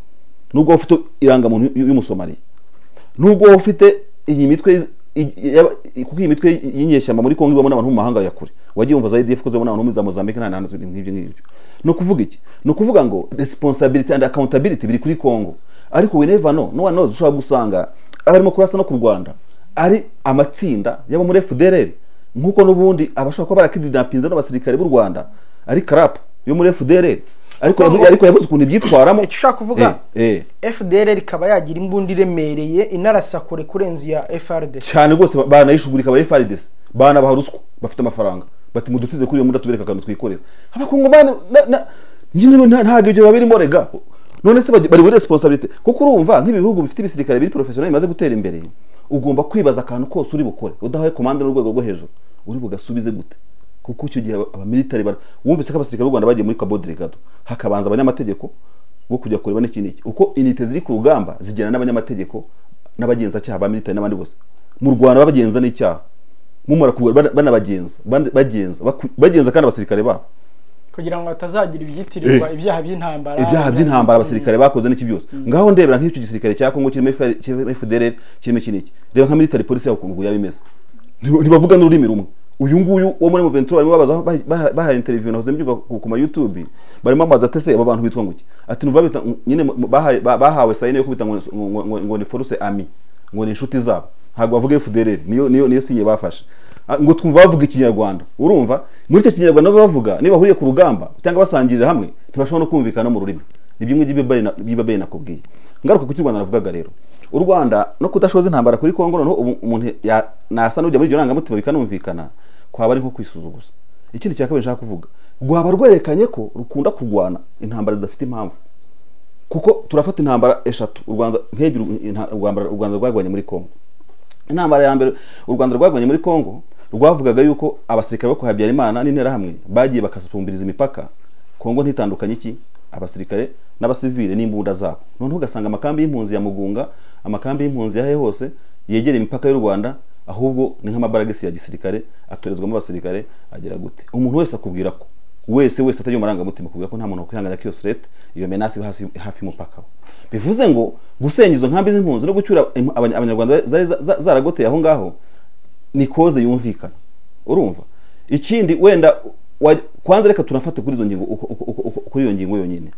nubwo ufite irangamuntu y'umusomaliya nubwo ufite iyi mitwe kuko iyi mitwe y'inyeshyamba muri Kongo ibamo n'abantu mu mahanga ya kure wagiye umva za EDF koze n'abantu muri za Mozambique nta hantu nk'ibyo no kuvuga iki no kuvuga ngo responsibility and accountability biri kuri Kongo ariko we never know no one knows ushobora gusanga abarimo kurasa no ku Rwanda ari amatsinda yabo muri FDLR nkuko nubundi abashaka ko barakidinapinza n'abasirikare b'u Rwanda ari crap yo muri FDLR ariko yabuze ukuntu byitwaramo icyo ushaka kuvuga FDLR ikaba yagira imbunda iremereye inarasakure kurenza ya FRDC cyane rwose banayishugurika aba FRDC bana baharuswa bafite amafaranga bati mudutize kuri iyo muda tubereka kantu twikorera abakungu bana nyine ntago ibyo babirimo rega none se bari muri responsibility kuko urumva nk'ibihugu bifite ibisirikare biri professional bimaze gutera imbere ugomba kwibaza akantu kose uri bukore udahaye commande n'urwego rwo hejuru uri bugasubize gute kuko icyo gihe abamilitari wumvise ko abasirikare b'u Rwanda bagiye muri Cabo Delgado hakabanza abanyamategeko bo kujya kureba n'iki uko inite ziri ku rugamba zigena n'abanyamategeko n'abagenza cyaha ba militari n'abandi bose mu Rwanda babagenza n'icyaha mumara kubura bagenza kandi abasirikare babo kugira ngo atazagira ibyitirirwa ibyaha by'intambara abasirikare bakoze n'iki byose ngaho ndebera nk'icyo gisirikare cya Kongo kirimo FDLR kirimo kiniki reba nka military police yabo kungu yabimeze ntibavuga n'ururimi rumwe uyu nguyu wo muri M23 barimo babaza bahaye interview nahoze mbyuva ku ma YouTube barimo babaza tese aba bantu bitwa nguki ati nuva bita nyine bahawe sayine yo kubita ngo ni force ami ngo ni inshuti zabo ntabwo bavuga FDLR niyo sinye bafashe ngo twumva bavuga ikinyarwanda urumva muri icyo kinyarwanda bavuga niba bahuriye ku rugamba cyangwa basangirira hamwe ntibashobora no kumvikana mu rurimi nibyo by'ibabeye nakubwiye ngaruka ku Rwanda navugaga rero u Rwanda no kudashoza intambara kuri Kongo no umuntu nasa n'ujya muri iryo rangamutima bikanumvikana kwaba ari nko kwisuzuguza ikindi cyakabije nshaka kuvuga rwaba rwerekanye ko rukunda kurwana intambara zidafite impamvu kuko turafata intambara eshatu u Rwanda nk'ebyiri u Rwanda rwagwanye muri Kongo intambara ya mbere u Rwanda rwagwanye muri Kongo rwavugaga yuko abasirikare bo kuhabyara Imana n'intera hamwe bagiye bakasumbiriza imipaka Kongo ntitandukanye iki abasirikare n'abasivile n'imbunda zabo noneho ugasanga amakambi y'impunzi ya Mugunga amakambi y'impunzi yahe hose yegera imipaka y'u Rwanda ahubwo ni nk'amabaragisi ya gisirikare atorezwamo abasirikare agira gute umuntu wese akubwira ko wese atagiye maranga mutima kubwira ko nta muntu kwihangana kiyo straight iyo menace hafi y'umupaka bivuze ngo gusenya izo nkambi z'impunzi no gucyura abanyarwanda zaragoteye aho ngaho ni koze yumvikana urumva ikindi wenda kwanza reka tunafate kuri izo ngingo kuri iyo ngingo yonyine.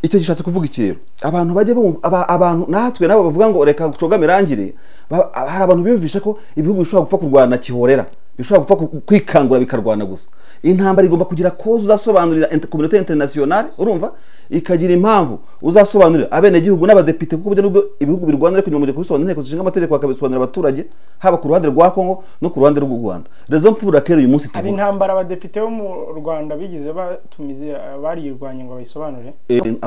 Icyo gishatse kuvuga iki rero, abantu bajye abantu natwe nabo bavuga ngo reka gucogama irangire, hari abantu biyumvisha ko ibihugu bishobora gupfa kurwana kihorera, bishobora gupfa kwikangura bikarwana gusa. Intambara igomba kugira koza uzasobanurira communauté internationale, urumva, ikagira impamvu uzasobanurira abene gihugu n'abadepite, kuko burya nubwo ibihugu birwana ariko nyuma yo kubisobanurira inteko zishinga amategeko bakabisobanurira abaturage, haba ku ruhande rwa Kongo no ku ruhande rw'u Rwanda. Raison pour laquelle uyu munsi tuvuga ari intambara abadepite bo mu Rwanda bigize batumize barirwanye ngo bayisobanure,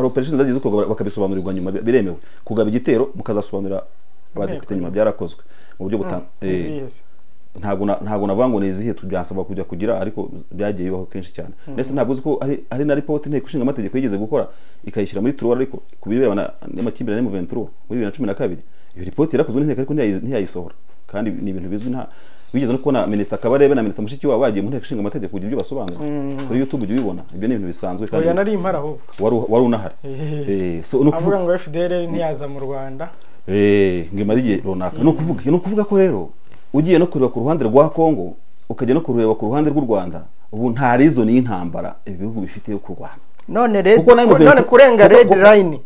operations zagize uko bakabisobanurirwa nyuma biremewe. Kugaba igitero mukazasobanurira abadepite nyuma byarakozwe mu buryo ntago navuga ngo nezihe tubyasaba kujya kugira, ariko byagiye bibaho kenshi cyane. Nese ntabwo uzi ko ari na report inteko ishinga amategeko yigeze gukora ikayishyira muri Truwa, ariko kubirebana n'amakimbirane mu 23 muri 2012 iyo report yarakozwe n'inteko ariko ntiyayisohora, kandi ni ibintu bizwi. Nta wigeze no kubona Minister Kabarebe na Minister Mushiki wabo bagiye mu nteko ishinga amategeko kugira ibyo basobanura kuri YouTube ujye ubibona. Ibyo ni ibintu bisanzwe kandi oya nari impara aho wari unahari. So avuga ngo FDL ntiyaza mu Rwanda ngimarije runaka. No kuvuga ko rero ugiye no kureba ku ruhande rwa Kongo ukajya no kureba ku ruhande rw'u Rwanda, ubu nta reason y'intambara ibihugu bifite yo kurwana. None kurenga red line,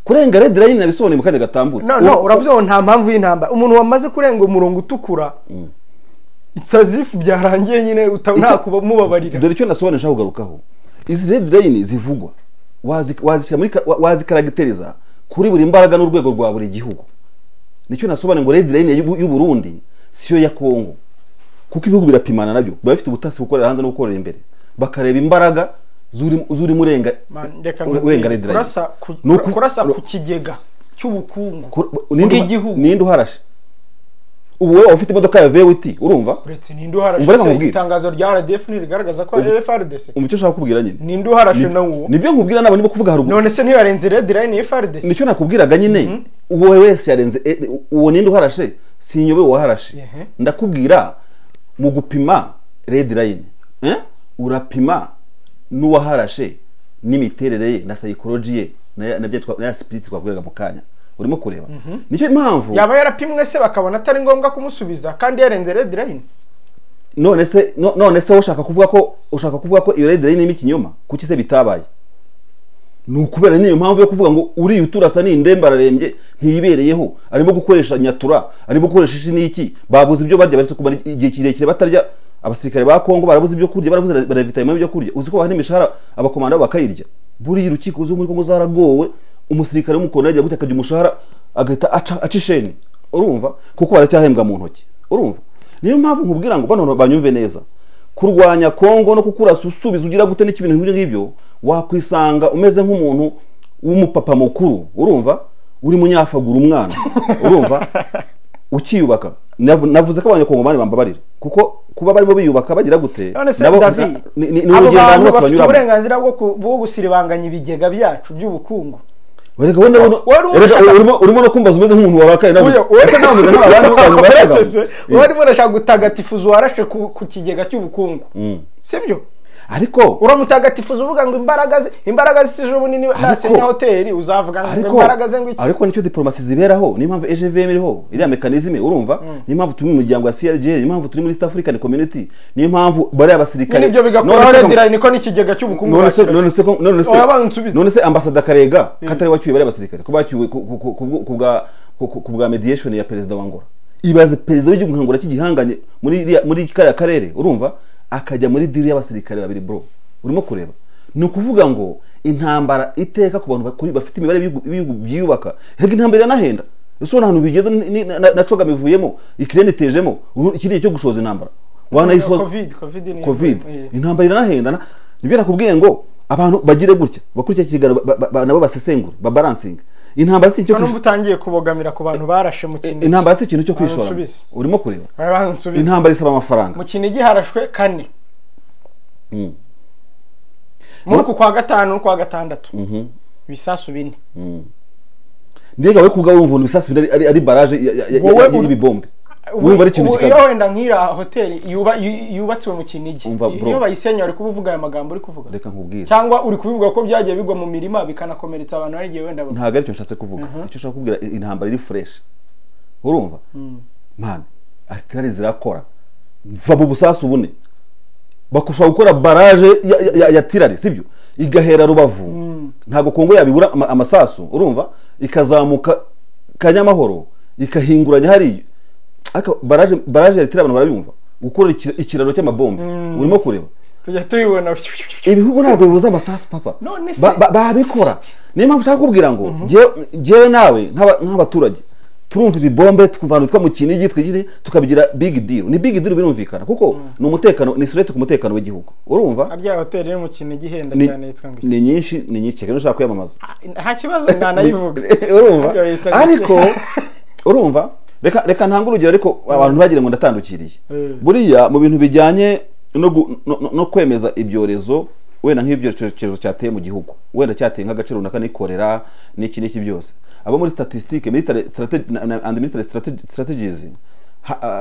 kurenga red line nabisobanuye mu kanya gatambutse. No uravuze ngo nta mpamvu y'intambara. Umuntu wamaze kurenga umurongo utukura itsazifu byarangiye nyine nta kuba mubabarira. Dore icyo nasobanuye kugarukaho, izi red line zivugwa wazishyira muri wazikaragteriza kuri buri mbaraga n'urwego rwa buri gihugu. Nicyo nasobanuye ngo red line y'u Burundi siyo ya Kongo, kuko ibihugu birapimana nabyo, bafite ubutasi gukorera hanze no gukorera imbere, bakareba imbaraga zuri murenga red line. Kurasa ku kigega cy'ubukungu bw'igihugu ninde uharashe. Ubu wowe ufite imodoka ya V8 urumva, uretse ninde uharashe. Itangazo rya RDF rigaragaza ko FRDC umutyo ushaka kubwira nyine ninde uharashe nawo. Nibyo nkubwira nabo nibo kuvuga haruguru. None se ntiyarenze red line FRDC? Nicyo nakubwiraga nyine. Uwo wese yarenze uwo ninde uharashe, sinyobe waharashe. Ndakubwira mu gupima red line, urapima n'uwaharashe n'imiterere ye na psychology ye na spirit twabwiraga mu kanya. Urimo kureba nicyo impamvu yaba yarapimwe se bakabona atari ngombwa kumusubiza kandi yarenze red line. None se ushaka kuvuga ko iyo red line ni ikinyoma, kuki se bitabaye? Nukubera niyo mpamvu yo kuvuga ngo uri uturasa ni indembararembye ntiyibereyeho, arimo gukoresha nyatura, arimo gukoresha ishi niki, babuze ibyo barya, baretse kuba igihe kirekire batarya. Abasirikare ba Kongo barabuze ibyo kurya, barabuze baravitaye ibyo kurya. Uzi ko hari imishahara abakomanda bakayirya. Buri rukiko zo muri Kongo zaragowe, umusirikare w'umukono yagiye guteka umushahara agahita acisheni, urumva, kuko baracyahembwa mu ntoki, urumva. Niyo mpamvu nkubwira ngo bano banyumve neza, kurwanya Kongo no kukurasa usubiza ugira gute n'ikibintu nk'ibyo ngibyo, wakwisanga umeze nk'umuntu w'umupapa mukuru, urumva, uri munyafagura umwana, urumva, ukiyubaka. Navuze ko abanyakongomani bambabarira, kuko kuba barimo biyubaka bagira gute nabo ni urugendo bose banyura uburenganzira bwo gusiribanganya ibigega byacu by'ubukungu. Wereka urimo no kumbaza umeze nk'umuntu warakaye nawe. Ese nameze nk'abandi barakaye. Urimo urashaka gutagatifuza warashe ku kigega cy'ubukungu. Sibyo? Ariko uramutagatifuza uvuga ngo imbaraga z'ijuru bunini nasenya hoteli, uzavuga ngo imbaraga ze ngo iki. Ariko nicyo diplomasi ziberaho, ni impamvu EGVM iriho, iriya mekanizme, urumva, ni impamvu turi mu muryango wa CRGL, ni impamvu turi muri East African Community, ni impamvu bari abasirikare. Nibyo bigakora red line niko n'ikigega cy'ubukungu. None se ambassador Karega katari wacyuye bari abasirikare ko bacyuwe ku bwa mediation ya president wa Angola. Ibaze president w'igihugu nkangura cy'igihanganye muri kariya karere, urumva, akajya muri diri y'abasirikare babiri bro. Urimo kureba, ni ukuvuga ngo intambara iteka ku bantu bafite imibare y'ibihugu byiyubaka. Rega intambara yanahenda, ese ahantu bigeze na coga mivuyemo, ikirene tejemo, ikiriye cyo gushoza intambara wanayishoza covid. Intambara yanahenda, nibyo nakubwiye ngo abantu bagire gutya, bakurikira kigano nabo basesengura, babalancing. Intambara si cyo utangiye kubogamira ku bantu barashe mu kintu. Intambara si ikintu cyo kwishora. Urimo kureba, intambara isaba amafaranga. Mu kintu harashwe 4 muri kwa gatanu no kwa gatandatu bisasu 4. Ndiga we kuga wumva ibisasu ari barrage y'ibibombe. Wumva ari ikintu kikaze. Iyo wenda nkira hoteli yubatswe mu Kinigi, iyo bayisenya ari kuvuga aya magambo uri kuvuga. Reka nkubwire. Cyangwa uri kubivuga ko byagiye bigwa mu mirima bikanakomeretsa abantu ari giye wenda. Ntago ari cyo nshatse kuvuga. Icyo nshaka kubwira, intambara iri fresh. Urumva? Man, artillery zirakora. Va mu busasu bune. bakushobora gukora barrage ya tirari sibyo igahera Rubavu ntago Kongo yabibura amasasu urumva ikazamuka Kanyamahoro ikahinguranya hari aka barrage ya tirari abantu barabimva gukora ikiraro cy'amabombe urimo kureba tujya tubibona ibihugu ntabwo bibuza amasasu papa babikora niyo mpamvu ushaka kubwira ngo jewe nawe nk'abaturage turumva ibibombe tukuvana twa mu kinigi twigire tukabigira big deal ni big deal birumvikana kuko ni umutekano ni surete ku mutekano w'igihugu urumva arya hotel iri mu kinigi henda cyane yitwa ngo ni nyinshi cyane ushaka kuyamamaza nta kibazo nanayivuga urumva ariko urumva reka ntanga urugero ariko abantu bagire ngo ndatandukiriye buriya mu bintu bijyanye no kwemeza ibyorezo wenda nk'ibyorezo cyateye mu gihugu wenda cyateye nk'agace runaka nikorera n'iki byose abo muri statistique military strategy and military strategies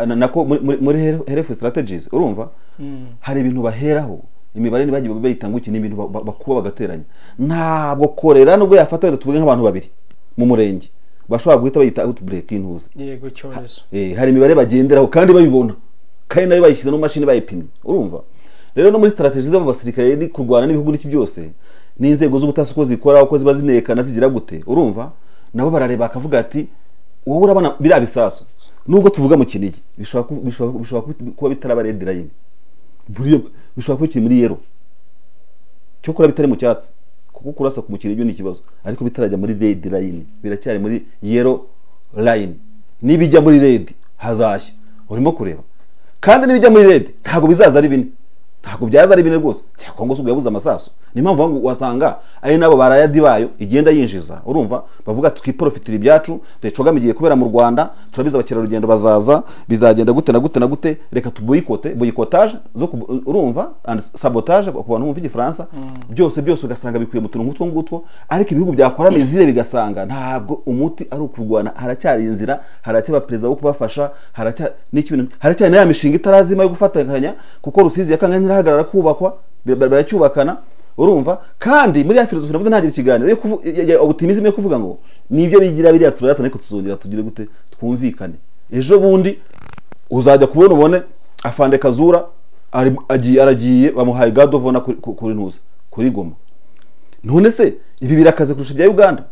nako muri health strategies urumva hari ibintu baheraho imibare nibagiye bayitanga iki n'ibintu bakuba bagateranya ntabwo korera nubwo yafata wenda tuvuge nk'abantu babiri mu murenge bashobora guhita bayita outbreak intuze yego cyorezo hari imibare bagenderaho kandi babibona kandi nayo bayishyize no mashini bayipimye urumva rero no muri strategies z'abasirikare ni kurwana n'ibihugu n'iki byose n'inzego z'ubutasi uko zikora uko ziba zinekana zigira gute urumva nabo barareba akavuga ati wowe urabona biriya bisasu nubwo tuvuga mu kinigi bishobora kuba bitaraba red line bishobora kuba kiri muri yero cyo kora bitari mu cyatsi kuko kurasa ku mukiri byo ni ikibazo ariko bitarajya muri red line biracyari muri yero line nibijya muri red hazashya urimo kureba kandi nibijya muri red ntago bizaza ari bine ntago byaza ari bine rwose cyangwa ngo yabuze amasaso ni mpamvu ngo wasanga ari nabo barayadi bayo igenda yinjiza urumva bavuga tukiprofitira ibyacu ndecogamigiye kubera mu Rwanda turabiza abakira rugendo bazaza bizagenda gute na gute reka boycottage zo urumva and sabotage ku bantu bumva igifaransa byose ugasanga bikuye mu tuntu ngutwo ariko ibihugu byakora mizire bigasanga ntabwo umuti ari ukurwana haracyari inzira haracyaba perezida wo kubafasha haracyari na mishinga itarazima yo gufatanya kuko Rusizi yakanganye hagarara kubakwa baracyubakana urumva kandi muri ya filosofi navuze ntagira ikiganiro yo optimism yo kuvuga ngo nibyo bigira biriya turasa ariko tuzongera tugire gute twumvikane ejo bundi uzajya kubona ubone afande Kazura aragiye bamuhaye gadovona kuri ntuza kuri Goma none se ibi birakaze kurusha bya Uganda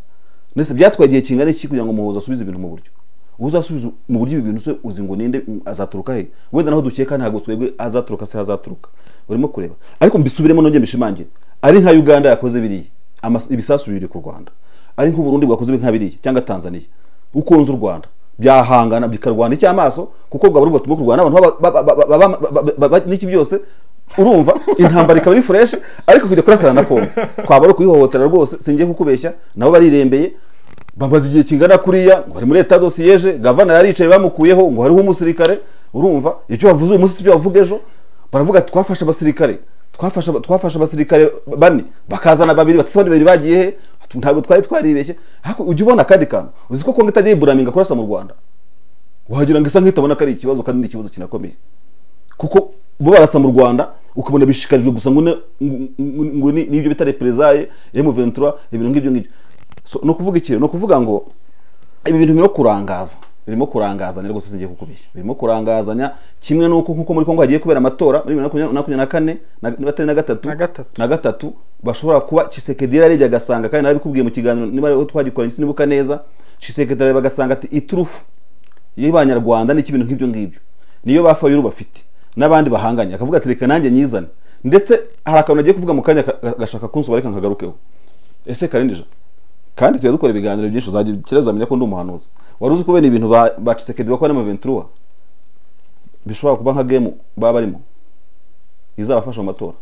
nese byatwagiye kingana iki kugira ngo muhoza asubize ibintu mu buryo uzasubiza mu buryo ibintu se uzi ngo ninde azaturuka he wenda naho dukeka ntago twebwe azaturuka se hazaturuka urimo kureba ariko mbisubiremo nonge mbishimangire ari nka Uganda yakoze biriye ibisasu bibiri ku Rwanda ari nko Burundi bwakoze nka biriye cyangwa Tanzania ukonze u Rwanda byahangana bikarwana icyamaso kuko bwa burungu tumo kurwana abantu n'iki byose urumva intambara ikaba ari fresh ariko kujya kurasana na Kongo kwaba ari kuyihohotera rwose singiye kukubeshya nabo barirembeye babaza igihe kingana kuriya ngo ari muri leta dosiyeje gavana yaricaye bamukuyeho ngo hariho umusirikare urumva icyo bavuze uyu munsi cyo bavuga ejo baravuga twafasha abasirikare twafasha abasirikare bane bakazana babiri batasabye babiri bagiye he ntago twaribeshye ariko ujye ubona kandi kantu uzi ko Kongo itagiye buraminga kurasa mu Rwanda wagira ngo isa nk'itabona kari ikibazo kandi ni ikibazo kinakomeye kuko bo barasa mu Rwanda ukabona bishikarijwe gusa ngo nibyo bita represailles M23 ibintu ngibyo so no kuvuga iki no kuvuga ngo ibi bintu birimo kurangazanya rwose singiye kukubeshya birimo kurangazanya kimwe nuko nkuko muri Kongo hagiye kubera amatora muri 2024 na gatatu bashobora kuba Tshisekedi yarebye agasanga kandi narabikubwiye mu kiganiro niba twagikora sinibuka neza Tshisekedi yarebye agasanga ati iturufu y'Abanyarwanda n'iki bintu nk'ibyo niyo bafayuru bafite nabandi bahanganya akavuga ati reka nanjye nyizane ndetse hari akantu agiye kuvuga mu kanya gashaka kunsuba reka nkagarukeho ese karindije kandi tuye dukora ibiganiro byinshi uzagirezamenya ko ndi umuhanuzi wari uzi ko bene ibintu ba Tshisekedi bakora mu 23 bishobora kuba nka game baba barimo izabafasha mu matora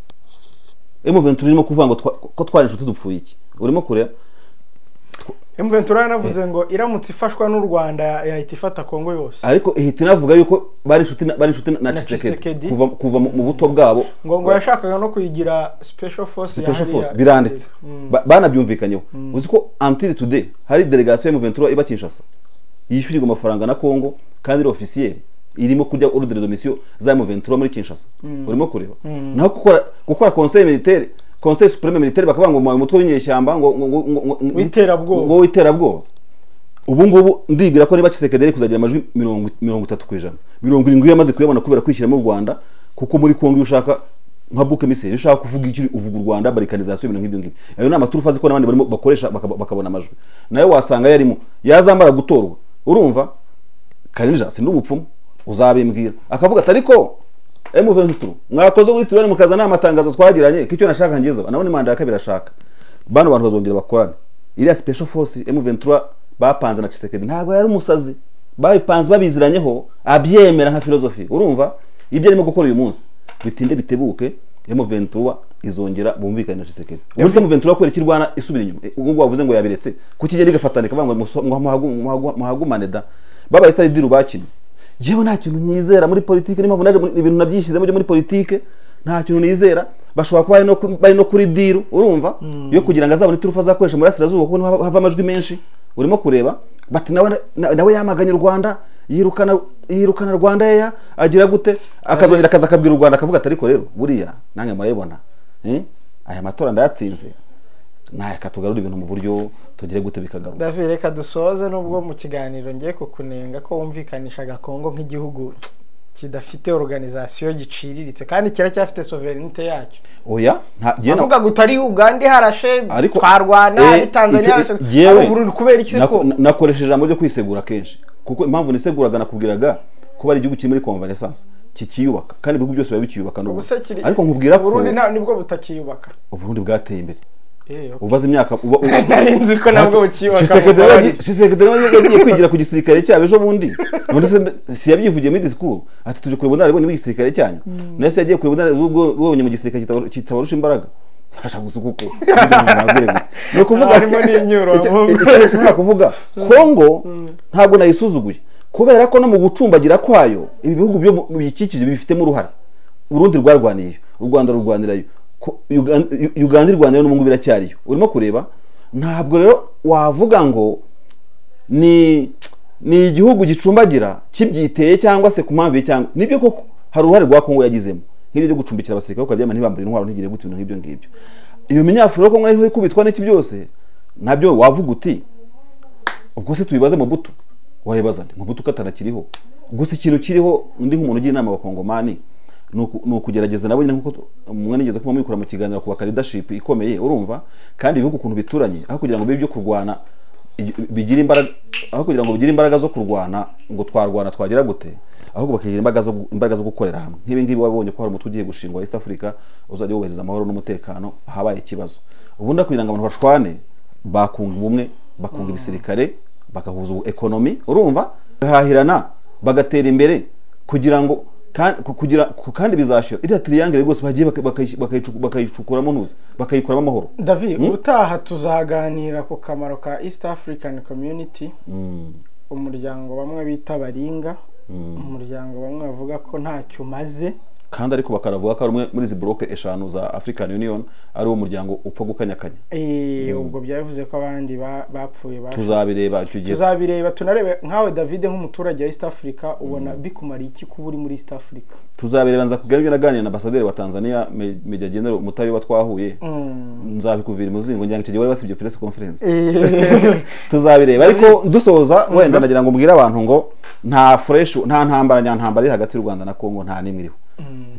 M23 irimo kuvuga ngo ko twari inshuti dupfuye iki urimo kureba M23 yanavuze ngo iramutse ifashwa n'u Rwanda yahita ifata Kongo yose ariko ihita navuga yuko bari inshuti na Tshisekedi kuva mu buto bwabo ngo yashakaga no kuyigira special force biranditse banabyumvikanyeho uzi ko until today hari delegation ya M23 iba Kinshasa yishyurirwa amafaranga na Kongo kandi ari officiel irimo kujya ordre de mission za M23 muri Kinshasa urimo kureba naho gukora conseil supreme militaire bakavuga ngo mu mutwe w'inyeshyamba ngo witerabwoba ubu ngubu ndibwira ko niba Tshisekedi kuzagira amajwi 30%, 70% yamaze kuyabona kubera kwishyira mu Rwanda kuko muri Kongo ushaka nka buke miseri ushaka kuvuga iki uvuga u Rwanda balkanization ibintu nk'ibyo ngibyo ayo nama turufu azi ko n'abandi barimo bakoresha bakabona amajwi nayo wasanga yarimo yazambara gutorwa urumva Karinja si n'ubupfumu uzabimbwira akavuga ati ariko M23 mwakoze muri turane mukazana amatangazo twagiranye kicyo nashaka ngeza nabone manda ya kabiri ashaka bano bantu bazongera bakorana iriya special force M23 bapanze na Tshisekedi ntabwo yari umusazi babipanze babiziranyeho abyemera nka philosophy urumva ibyo arimo gukora uyu munsi bitinde bitebuke M23 izongera bumvikana na Tshisekedi uburyo M23 kwera kirwana isubira inyuma ubwo wavuze ngo yabiretse kukigenda igafatana kavanga ngo muhagumane da baba isa idiru bakinye jewe nta kintu nyizera muri politike nimpamvu naje ibintu nabyishizemo muri politike nta kintu nizera bashobora kuba bari no kuri diru urumva yo kugira ngo azabone turufa zakoresha muri Asirazuba kuko hava amajwi menshi urimo kureba bati nawe yamaganye u Rwanda yirukana Rwanda ya agira gute akazongera akaza akabwira u Rwanda akavuga ati ariko rero buriya nange murayibona aya matora ndayatsinze naye katugarura ibintu mu buryo tugire gute bikagaruka David reka dusoze nubwo mu kiganiro ngiye kukunenga ko wumvikanishaga Kongo nk'igihugu kidafite organisation giciriritse kandi kiracyafite sovereignty yacyo oya navuga gutari Uganda harashe twarwana Tanzania harashe Burundi kubera iki ko nakoresheje ijambo ryo kwisegura kenshi kuko impamvu niseguraga nakubwiraga kuba ari igihugu kiri muri convalescence kikiyubaka kandi ibihugu byose biba bikiyubaka no ariko nkubwira ko Burundi nibwo butakiyubaka Uburundi bwateye imbere ubaze imyaka narinzi ko nabwo bukiyubaka Tshisekedi yagiye kwigira ku gisirikare cyabe ejo bundi none si yabyivugiye muri discours ati tuje kureba ubunararibonye mu gisirikare cyanyu nese yagiye kureba ubunararibonye mu gisirikare kitabarusha imbaraga ashaka gusukuko no kuvuga harimo n'inyuro ashaka kuvuga Kongo ntabwo nayisuzuguye kubera ko no mu gucumbagira kwayo ibi bihugu byo bikikije bifitemo uruhare Burundi rwarwaniye u Rwanda rurwanirayo Uganda irwanayo n'umungu biracyariyo urimo kureba ntabwo rero wavuga ngo ni igihugu gicumbagira kibyiteye cyangwa se ku mpamvu cyangwa nibyo koko hari uruhare rwa Kongo yagizemo nk'ibyo byo gucumbikira abasirikare ko byama ntibambura intwaro ntigire gute ibintu nk'ibyo ngibyo iyo menyafuro ko ngari kubitwa n'iki byose nabyo wavuga uti ubwo se tubibaze mu buto wayibaza ndi mu buto katanakiriho ubwo se ikintu kiriho undi nk'umuntu ugira inama abakongomani nukugerageza nabo nyine nkuko umwe nigeze kuba mukura mu kiganiro ku leadership ikomeye urumva kandi ibihugu kuntu bituranye aho kugira ngo bibe byo kurwana bigira imbaraga aho kugira ngo bigire imbaraga zo kurwana ngo twarwana twagira gute ahubwo bakagira imbaraga zo gukorera hamwe nk'ibi ngibi wabonye ko hari umutwe ugiye gushingwa East Africa uzajya wubahiriza amahoro n'umutekano habaye ikibazo ubundi kugira ngo abantu bashwane bakunga ubumwe bakunga ibisirikare bakahuza economy urumva bahahirana bagatera imbere kugira ngo kandi bizashira iriya triangle rwose bagiye bakayicukuramo ntuzi bakayikoramo amahoro David utaha tuzaganira ku kamaro ka East African Community umuryango bamwe bita baringa umuryango bamwe bavuga ko ntacyo umaze kandi ariko bakaravuga ko rumwe muri zi bloke eshanu za African Union ari wo muryango upfa gukanyakanya ubwo byavuze ko abandi bapfuye tuzabireba tuzabireba tunarebe nkawe David nk'umuturage wa East Africa ubona bikumari iki kuba uri muri East Africa tuzabireba nza kugira ibyo naganira na ambassadeur wa Tanzania Major General Mutabi watwahuye nzabikuvira muzingo njyanga icyo gihe wari wasibye press conference tuzabireba ariko dusoza wenda nagira ngo mbwira abantu ngo nta fresh nta ntambara nyantambara iri hagati y'u Rwanda na Kongo nta nimwe iriho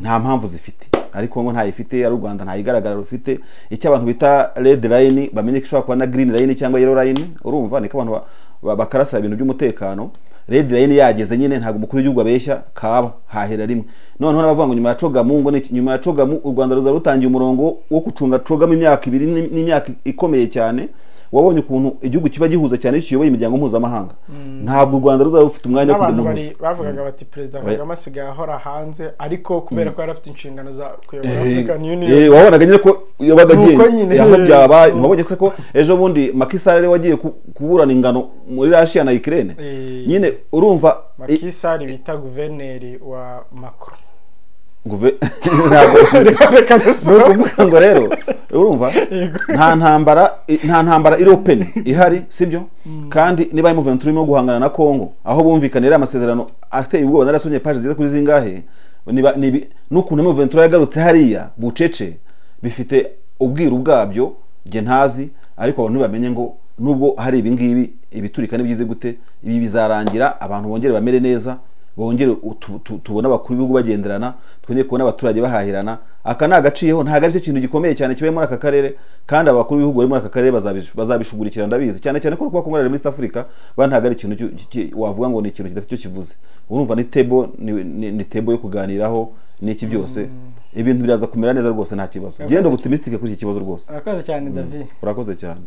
nta mpamvu zifite ariko ngo ntayifite ari u Rwanda ntayigaragara rufite icyo abantu bita red line bamenye ko ishobora kuba na green line cyangwa yellow line urumva niko abantu bakarasa ibintu by'umutekano red line yageze nyine ntago umukuru w'igihugu abeshya kaba hahera rimwe noneho nabavuga ngo nyuma ya Cogamu ngo nyuma ya Cogamu u Rwanda ruza rutangiye umurongo wo gucunga Cogamu imyaka 2 n'imyaka ikomeye cyane wabonye ukuntu igihugu kiba gihuza cyane kiyoboye imiryango mpuzamahanga ntabwo u Rwanda ruzaba rufite umwanya wo kudemuhuza bavugaga bati President Kagame asigaye ahora hanze ariko kubera ko yarafite inshingano za kuyobora African Union wabonaga nyine ko yabaga agenda aho byabaye ntubonye se ko ejo bundi Macky Sall wagiye kuburana ingano muri Russia na Ukraine nyine urumva Macky Sall bita guverineri wa Macron nukuvuga ngo rero urumva nta ntambara iri open ihari sibyo kandi niba M23 turimo guhangana na Kongo aho bumvikanira amasezerano ateye ubwoba narasomye page ziza kuri zingahe n'ukuntu M23 yagarutse hariya bucece bifite ubwiru bwabyo nge ntazi ariko abantu bamenye ngo nubwo hari ibingibi ibiturika n'ibyize gute ibi bizarangira abantu bongere bamere neza bongere tubona abakuru b'ibihugu bagenderana, twongeye kubona abaturage bahahirana. Aka ni agaciyeho, ntabwo ari cyo kintu gikomeye cyane kibaye muri aka karere, kandi abakuru b'ibihugu bari muri aka karere bazabishugurikira ndabizi, cyane cyane ko kuba kongera muri East Africa ntabwo ari ikintu wavuga ngo ni ikintu kidafite icyo kivuze. Urumva ni table yo kuganiraho n'iki byose, ibintu biraza kumera neza rwose nta kibazo. Genda optimistic kuri iki kibazo rwose. Urakoze cyane David. Urakoze cyane.